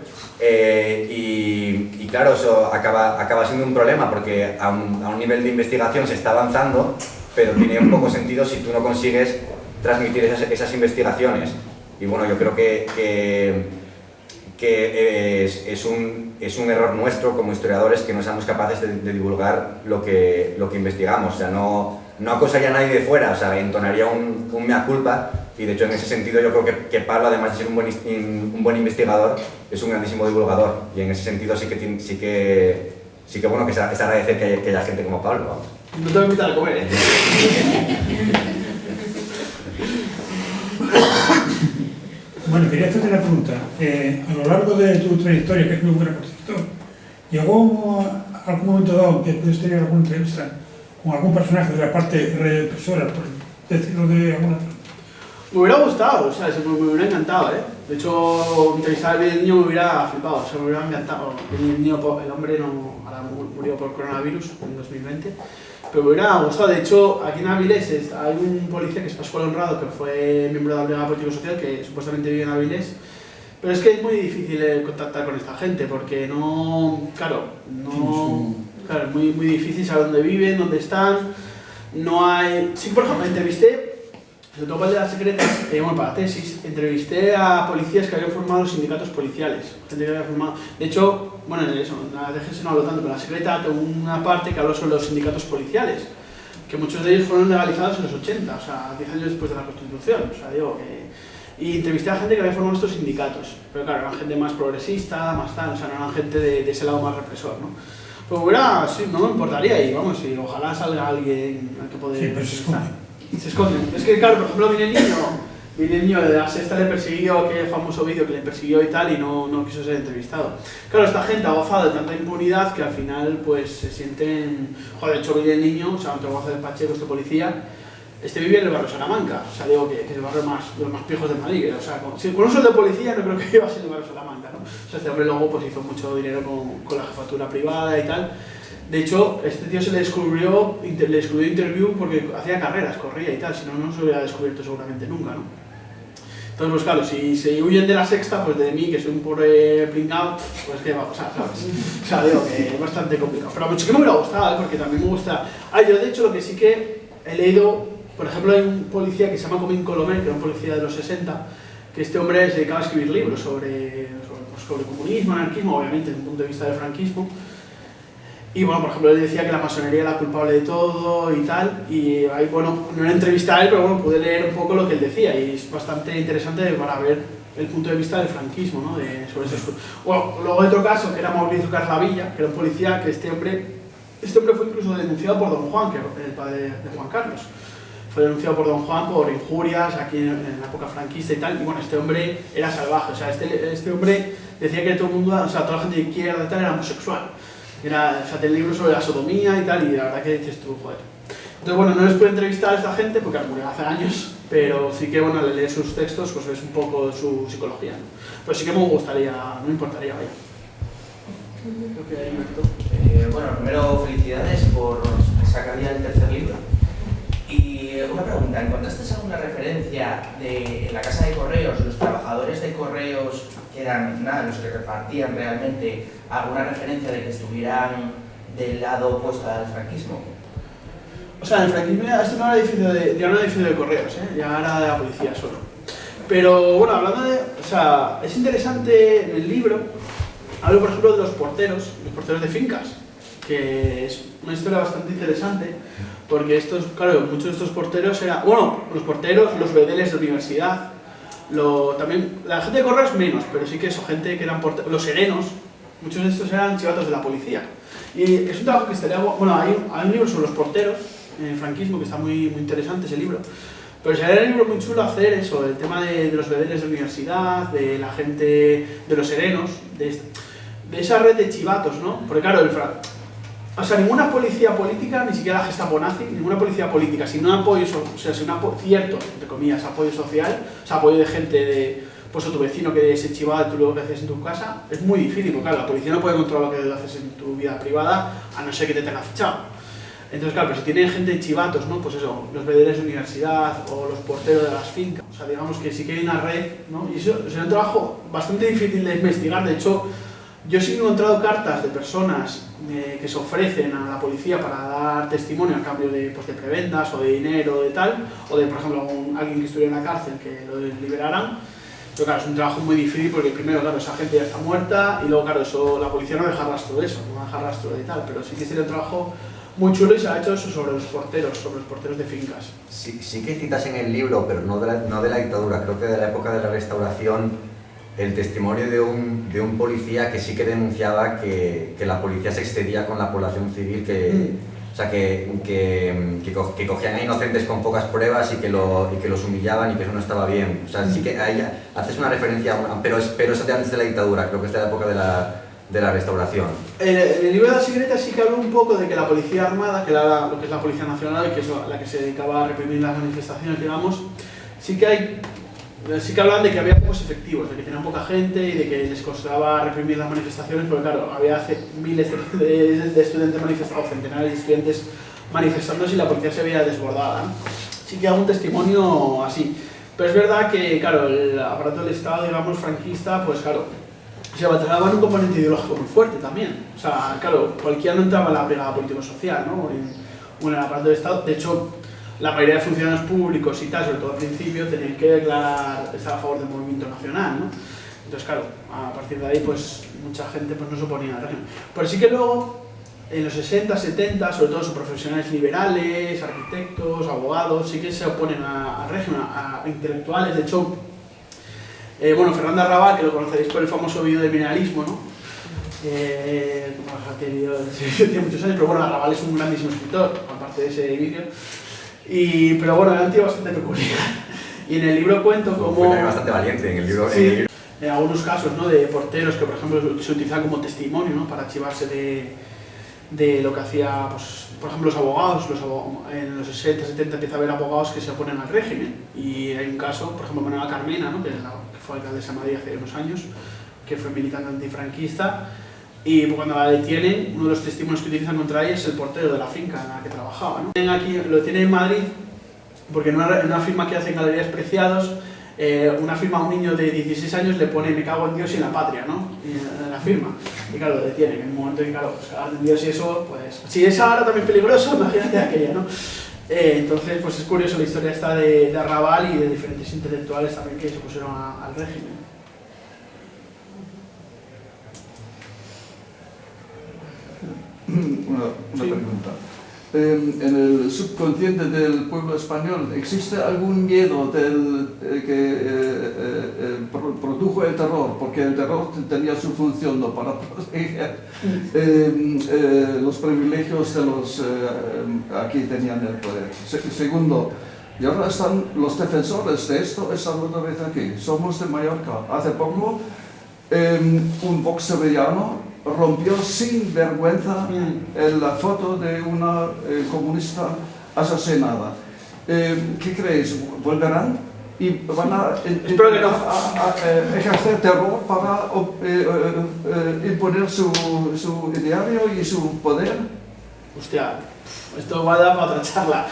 y claro, eso acaba siendo un problema porque a un nivel de investigación se está avanzando, pero tiene un poco sentido si tú no consigues transmitir esas investigaciones. Y bueno, yo creo que es un error nuestro como historiadores que no seamos capaces de divulgar lo que investigamos. O sea, no acusaría a nadie de fuera, o sea, entonaría un mea culpa, y de hecho en ese sentido yo creo que Pablo, además de ser un buen investigador, es un grandísimo divulgador, y en ese sentido sí que bueno, que es agradecer que haya gente como Pablo, vamos. No te voy a invitar a comer, ¿eh? Bueno, quería hacerte una pregunta. A lo largo de tu trayectoria, que es muy buena por cierto, ¿llegó algún momento dado que pudiste tener alguna entrevista con algún personaje de la parte represora, por decirlo de alguna forma? Me hubiera gustado, o sea, me hubiera encantado, ¿eh? De hecho, entrevistar al niño me hubiera flipado, o sea, me hubiera encantado. El hombre ahora murió por coronavirus en 2020, pero me hubiera gustado. De hecho, aquí en Avilés hay un policía que es Pascual Honrado, que fue miembro de la Brigada Político-Social, que supuestamente vive en Avilés, pero es que es muy difícil contactar con esta gente, porque es muy difícil saber dónde viven, dónde están, no hay... Sí, por ejemplo, entrevisté, sobre todo para el de las secretas, para la tesis, entrevisté a policías que habían formado sindicatos policiales, gente que había formado... De hecho, bueno, en la DGS no hablo tanto, pero en la secreta tengo una parte que habló sobre los sindicatos policiales, que muchos de ellos fueron legalizados en los 80, o sea, 10 años después de la Constitución, o sea, digo que... Y entrevisté a gente que había formado estos sindicatos, pero claro, eran gente más progresista, más tal, o sea, no eran gente de ese lado más represor, ¿no? Pues sí, no me importaría, y vamos, y ojalá salga alguien al que poder... Sí, pero se esconden. Se esconden. Es que, claro, por ejemplo, viene el niño, vi el niño de la Sexta le persiguió, aquel famoso vídeo que le persiguió y tal, y no quiso ser entrevistado. Claro, esta gente ha gozado de tanta impunidad que al final pues se sienten... Joder, de hecho vi el niño, o sea, Antonio González Pacheco, este policía, vive en el barrio Salamanca, o sea, digo que es el barrio de los más pijos de Madrid, o sea, si con un sueldo de policía no creo que iba a ser el barrio Salamanca, ¿no? O sea, este hombre luego pues hizo mucho dinero con la jefatura privada y tal. De hecho, este tío se le excluyó interview porque hacía carreras, corría y tal, si no, no se hubiera descubierto seguramente nunca, ¿no? Entonces, pues claro, si se huyen de la Sexta, pues de mí, que soy un pobre pringao, pues qué va a pasar, ¿sabes? O sea, digo que es bastante complicado. Pero mucho que me hubiera gustado, ¿eh? Porque también me gusta... yo de hecho lo que sí que he leído, por ejemplo, hay un policía que se llama Comín Colomer, que era un policía de los 60, que este hombre se dedicaba a escribir libros sobre comunismo, anarquismo, obviamente desde un punto de vista del franquismo. Y bueno, por ejemplo, él decía que la masonería era culpable de todo y tal, y ahí, bueno, no era entrevista a él, pero bueno, pude leer un poco lo que él decía, y es bastante interesante para ver el punto de vista del franquismo, ¿no? Sobre eso. Bueno, luego hay otro caso, que era Mauricio Carlavilla, que era un policía que este hombre fue incluso denunciado por Don Juan, que era el padre de Juan Carlos. Fue denunciado por Don Juan por injurias aquí en la época franquista y tal, y bueno, este hombre era salvaje, o sea, este hombre decía que todo el mundo, o sea, toda la gente de izquierda y tal era homosexual. O sea, tiene libros sobre la sodomía y tal, y la verdad que dices tú, joder. Entonces, bueno, no les puedo entrevistar a esta gente porque murió hace años, pero sí que, bueno, al leer sus textos, pues ves un poco su psicología, ¿no? Pero sí que me gustaría, no me importaría, vaya. Creo que hay Humberto. Bueno, primero felicidades por sacar ya el tercer libro. Y una pregunta, ¿encontraste alguna referencia en la casa de correos, los trabajadores de correos, que eran los que repartían realmente, alguna referencia de que estuvieran del lado opuesto al franquismo? O sea, el franquismo esto no era un edificio de correos, ya era de la policía solo. Pero bueno, hablando de... O sea, es interesante en el libro, hablo por ejemplo de los porteros de fincas, que es una historia bastante interesante, porque estos, claro, muchos de estos porteros eran... Bueno, los porteros, los bedeles de universidad, también la gente de correos menos, pero sí que eso, gente que eran porteros, los serenos, muchos de estos eran chivatos de la policía. Y es un trabajo que estaría... Bueno, hay un libro sobre los porteros en el franquismo que está muy interesante ese libro. Pero sería un libro muy chulo hacer eso, el tema de los bedeles de universidad, de la gente, de los serenos, de esa red de chivatos, ¿no? Porque claro, o sea, ninguna policía política, ni siquiera la Gestapo nazi, ninguna policía política, sin un apoyo, o sea, sin un cierto, entre comillas, apoyo social, o sea, apoyo de gente de, pues o tu vecino que es chivado, tú lo que haces en tu casa, es muy difícil, porque claro, la policía no puede controlar lo que haces en tu vida privada, a no ser que te tenga fichado. Entonces, claro, pero si tienen gente chivatos, ¿no? Pues eso, los bedeles de universidad o los porteros de las fincas, o sea, digamos que sí que hay una red, ¿no? Y eso es un trabajo bastante difícil de investigar, de hecho, yo sí he encontrado cartas de personas que se ofrecen a la policía para dar testimonio a cambio de, pues, de prebendas o de dinero o de tal, o de, por ejemplo, alguien que estuviera en la cárcel que lo liberaran. Pero claro, es un trabajo muy difícil porque primero, claro, esa gente ya está muerta y luego, claro, eso, la policía no deja rastro de eso, no deja rastro de tal, pero sí que sería un trabajo muy chulo y se ha hecho eso sobre los porteros de fincas. Sí que citas en el libro, pero no de la dictadura, creo que de la época de la Restauración, el testimonio de un policía que sí que denunciaba que la policía se excedía con la población civil, o sea, que cogían a inocentes con pocas pruebas y que los humillaban y que eso no estaba bien. O sea, sí que ahí haces una referencia, pero eso de antes de la dictadura, creo que es de la época de la Restauración. En el libro de la secreta sí que hablo un poco de que la policía armada, que era lo que es la Policía Nacional y que es la que se dedicaba a reprimir las manifestaciones, digamos, sí que hablan de que había pocos efectivos, de que tenían poca gente y de que les costaba reprimir las manifestaciones, porque claro, había miles de estudiantes manifestados, centenares de estudiantes manifestándose y la policía se veía desbordada, ¿no? Sí que hago un testimonio así. Pero es verdad que, claro, el aparato del Estado, digamos, franquista, pues claro, se batallaba en un componente ideológico muy fuerte también. O sea, claro, cualquiera no entraba en la brigada político-social, ¿no? En el aparato del Estado. De hecho, la mayoría de funcionarios públicos y tal, sobre todo al principio, tenían que declarar estar a favor del movimiento nacional, ¿no? Entonces, claro, a partir de ahí, pues, mucha gente pues, no se oponía al régimen. Pero sí que luego, en los 60, 70, sobre todo son profesionales liberales, arquitectos, abogados, sí que se oponen al régimen, a intelectuales. De hecho, bueno, Fernando Arrabal, que lo conoceréis por el famoso vídeo del mineralismo, ¿no? Tiene muchos años, pero bueno, Arrabal es un grandísimo escritor, aparte de ese vídeo. Pero bueno, era un tío bastante peculiar. Y en el libro cuento Fue cómo... también bastante valiente en el libro. Sí, en algunos casos, ¿no? De porteros que, por ejemplo, se utilizan como testimonio, ¿no? Para archivarse de lo que hacía, pues, por ejemplo, los abogados. En los 60, 70 empieza a haber abogados que se oponen al régimen. Y hay un caso, por ejemplo, Manuela Carmena, ¿no? Que fue alcaldesa de Madrid hace unos años, que fue militante antifranquista. Y cuando la detienen, uno de los testimonios que utilizan contra ella es el portero de la finca en la que trabajaba, ¿no? Aquí, lo tienen en Madrid, porque en una firma que hacen Galerías Preciados, una firma a un niño de 16 años le pone "me cago en Dios y en la patria", ¿no? En la firma. Y claro, lo detienen. En un momento que, claro, pues, en Dios y eso, pues, si es ahora también peligroso, imagínate aquella, ¿no? Entonces, pues es curioso la historia esta de Arrabal y de diferentes intelectuales también que se opusieron al régimen. Una pregunta. En el subconsciente del pueblo español, ¿existe algún miedo que produjo el terror? Porque el terror tenía su función, ¿no? Para proteger los privilegios de los aquí tenían el poder. Segundo, y ahora están los defensores de esto, están otra vez aquí. Somos de Mallorca. Hace poco, un Vox sevillano rompió sin vergüenza la foto de una comunista asesinada. ¿Qué creéis? ¿Volverán? ¿Y van a ejercer terror para imponer su ideario y su poder? Hostia, esto va a dar para otra charla.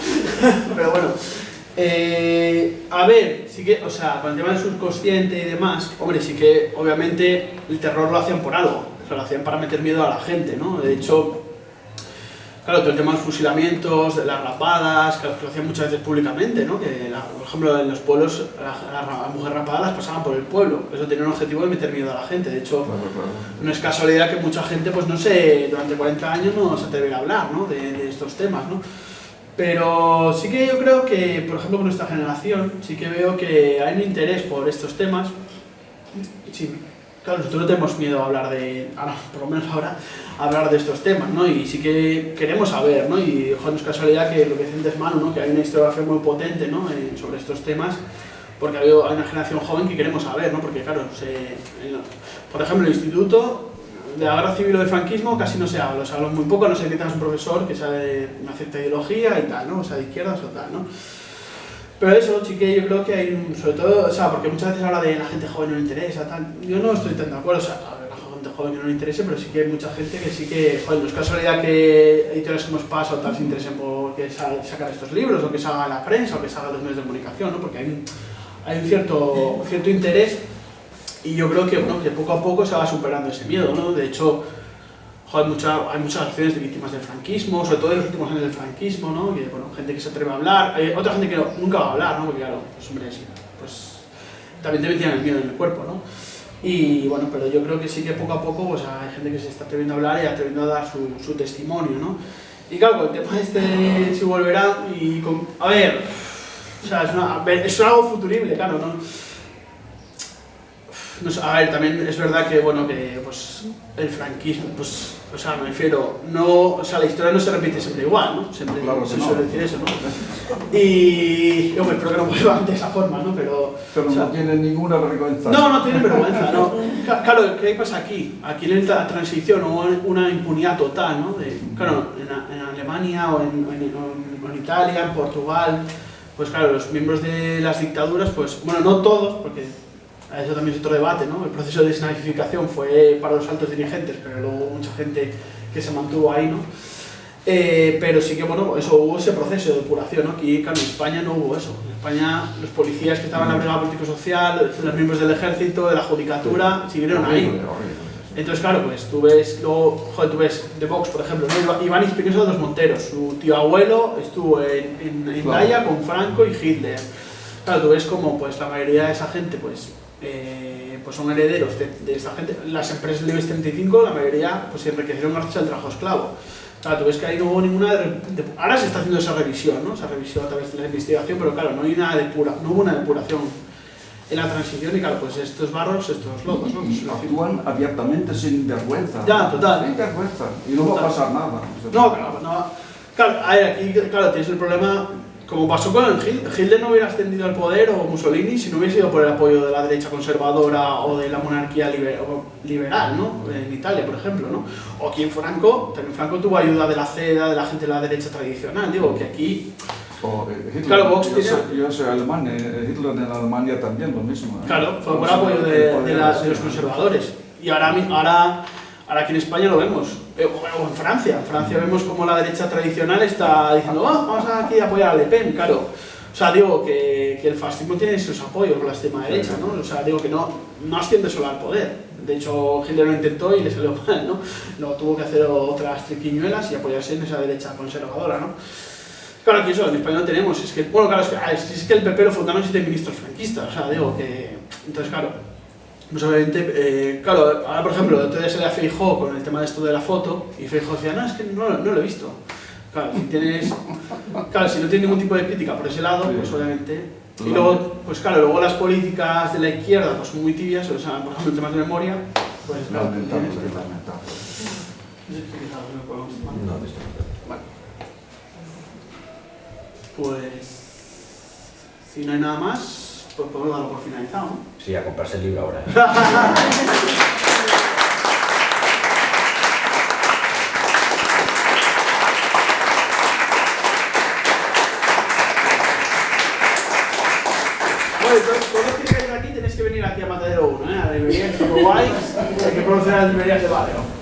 Pero bueno, a ver, sí que, o sea, con el tema del subconsciente y demás, hombre, sí que obviamente el terror lo hacían por algo. O sea, lo hacían para meter miedo a la gente, ¿no? De hecho, claro, todo el tema de los fusilamientos, de las rapadas, que lo hacían muchas veces públicamente, ¿no? Que, por ejemplo, en los pueblos, las mujeres rapadas las pasaban por el pueblo. Eso tenía un objetivo de meter miedo a la gente. De hecho, no es casualidad que mucha gente, pues no sé, durante 40 años no se atreviera a hablar, ¿no? De estos temas, ¿no? Pero sí que yo creo que, por ejemplo, con nuestra generación, sí que veo que hay un interés por estos temas. Sí, claro, nosotros no tenemos miedo a hablar por lo menos ahora, a hablar de estos temas, ¿no? Y sí que queremos saber, ¿no? Y ojo, no es casualidad que lo que dice Manu, ¿no? Que hay una historiografía muy potente, ¿no? Sobre estos temas, porque hay una generación joven que queremos saber, ¿no? Porque claro, por ejemplo, el Instituto de la Guerra Civil o del franquismo casi no se habla, se habla muy poco, no sé que tengas un profesor que sabe de una cierta ideología y tal, ¿no? O sea, de izquierdas o tal, ¿no? Pero eso sí que yo creo que hay, sobre todo, o sea, porque muchas veces habla de la gente joven no le interesa, tal. Yo no estoy tan de acuerdo, o sea, a ver, la gente joven que no le interese, pero sí que hay mucha gente que sí que, joder, no es casualidad que editores como Espasa o tal se interesen por que sacar estos libros, o que salga la prensa, o que salgan los medios de comunicación, ¿no? Porque hay un cierto interés, y yo creo que, bueno, que poco a poco se va superando ese miedo, ¿no? De hecho, joder, hay muchas acciones de víctimas del franquismo, sobre todo en los últimos años del franquismo, ¿no? Que, bueno, gente que se atreve a hablar, otra gente que nunca va a hablar, ¿no? Porque claro, pues hombre, sí, pues también te metían el miedo en el cuerpo, ¿no? Y bueno, pero yo creo que sí que poco a poco pues hay gente que se está atreviendo a hablar y atreviendo a dar su testimonio, ¿no? Y claro, con el tema si volverá y a ver, o sea, es algo futurible, claro, ¿no? No sé, a ver, también es verdad que, bueno, que pues el franquismo, pues, o sea, me refiero, no, o sea, la historia no se repite siempre igual, ¿no? Siempre claro se no. suele decir eso, ¿no? Y, hombre, espero que no vuelvan de esa forma, ¿no? Pero Pero o sea, no tienen ninguna vergüenza. no tienen vergüenza, ¿no? Claro, ¿qué pasa aquí? Aquí en la transición hubo una impunidad total, ¿no? Claro, en Alemania o en Italia, en Portugal, pues claro, los miembros de las dictaduras, pues, bueno, no todos, porque eso también es otro debate, ¿no? El proceso de desnazificación fue para los altos dirigentes, pero luego hubo mucha gente que se mantuvo ahí, ¿no? Pero sí que, bueno, hubo ese proceso de depuración, ¿no? Aquí, claro, en España no hubo eso. En España, los policías que estaban en la brigada político-social, los miembros del ejército, de la judicatura, siguieron ahí. Entonces, claro, pues tú ves de Vox, por ejemplo, ¿no? Iván Espinosa de los Monteros, su tío abuelo estuvo en Daya con Franco y Hitler. Claro, tú ves como pues, la mayoría de esa gente pues son herederos de esta gente. Las empresas del IBEX 35, la mayoría pues, se enriquecieron gracias al trabajo esclavo. Claro, tú ves que ahí no hubo ninguna... Ahora se está haciendo esa revisión, ¿no? Esa revisión a través de la investigación, pero claro, no hubo una depuración en la transición y claro, pues estos barros, estos lodos, ¿no? Y actúan abiertamente sin vergüenza. Ya, total. Sin vergüenza. Y no va a pasar nada. No, claro, a ver, aquí claro, tienes el problema como pasó con Hitler no hubiera ascendido al poder, o Mussolini, si no hubiese sido por el apoyo de la derecha conservadora o de la monarquía liberal, ¿no? En Italia, por ejemplo, ¿no? O aquí en Franco, también Franco tuvo ayuda de la CEDA, de la gente de la derecha tradicional, digo, que aquí... Hitler, claro, Vox yo soy alemán, Hitler en Alemania también lo mismo. Claro, fue por apoyo de los conservadores. Y ahora aquí en España lo vemos, o en Francia. En Francia vemos como la derecha tradicional está diciendo vamos aquí a apoyar a Le Pen, claro. O sea, digo que el fascismo tiene sus apoyos con la extrema derecha, ¿no? O sea, digo que no asciende solo al poder. De hecho, Hitler lo intentó y le salió mal, ¿no? Luego tuvo que hacer otras triquiñuelas y apoyarse en esa derecha conservadora, ¿no? Claro que eso en España no tenemos, es que, bueno, claro, es que el PP lo fundaron 7 ministros franquistas, o sea, digo que... Entonces, claro, pues obviamente, claro, ahora por ejemplo, entonces salía Feijóo con el tema de esto de la foto y Feijóo decía, no, es que no lo he visto. Claro, si no tienes ningún tipo de crítica por ese lado, pues obviamente... Y luego, pues claro, luego las políticas de la izquierda pues son muy tibias, o sea, por ejemplo, el tema de memoria, pues claro, Lamentable. Vale. Pues, si no hay nada más, pues podemos darlo por finalizado, ¿no? Sí, a comprarse el libro ahora. Bueno, todos los que vengáis aquí tenéis que venir aquí a Matadero 1, a la librería, que está muy guay, hay que conocer a las librerías de barrio.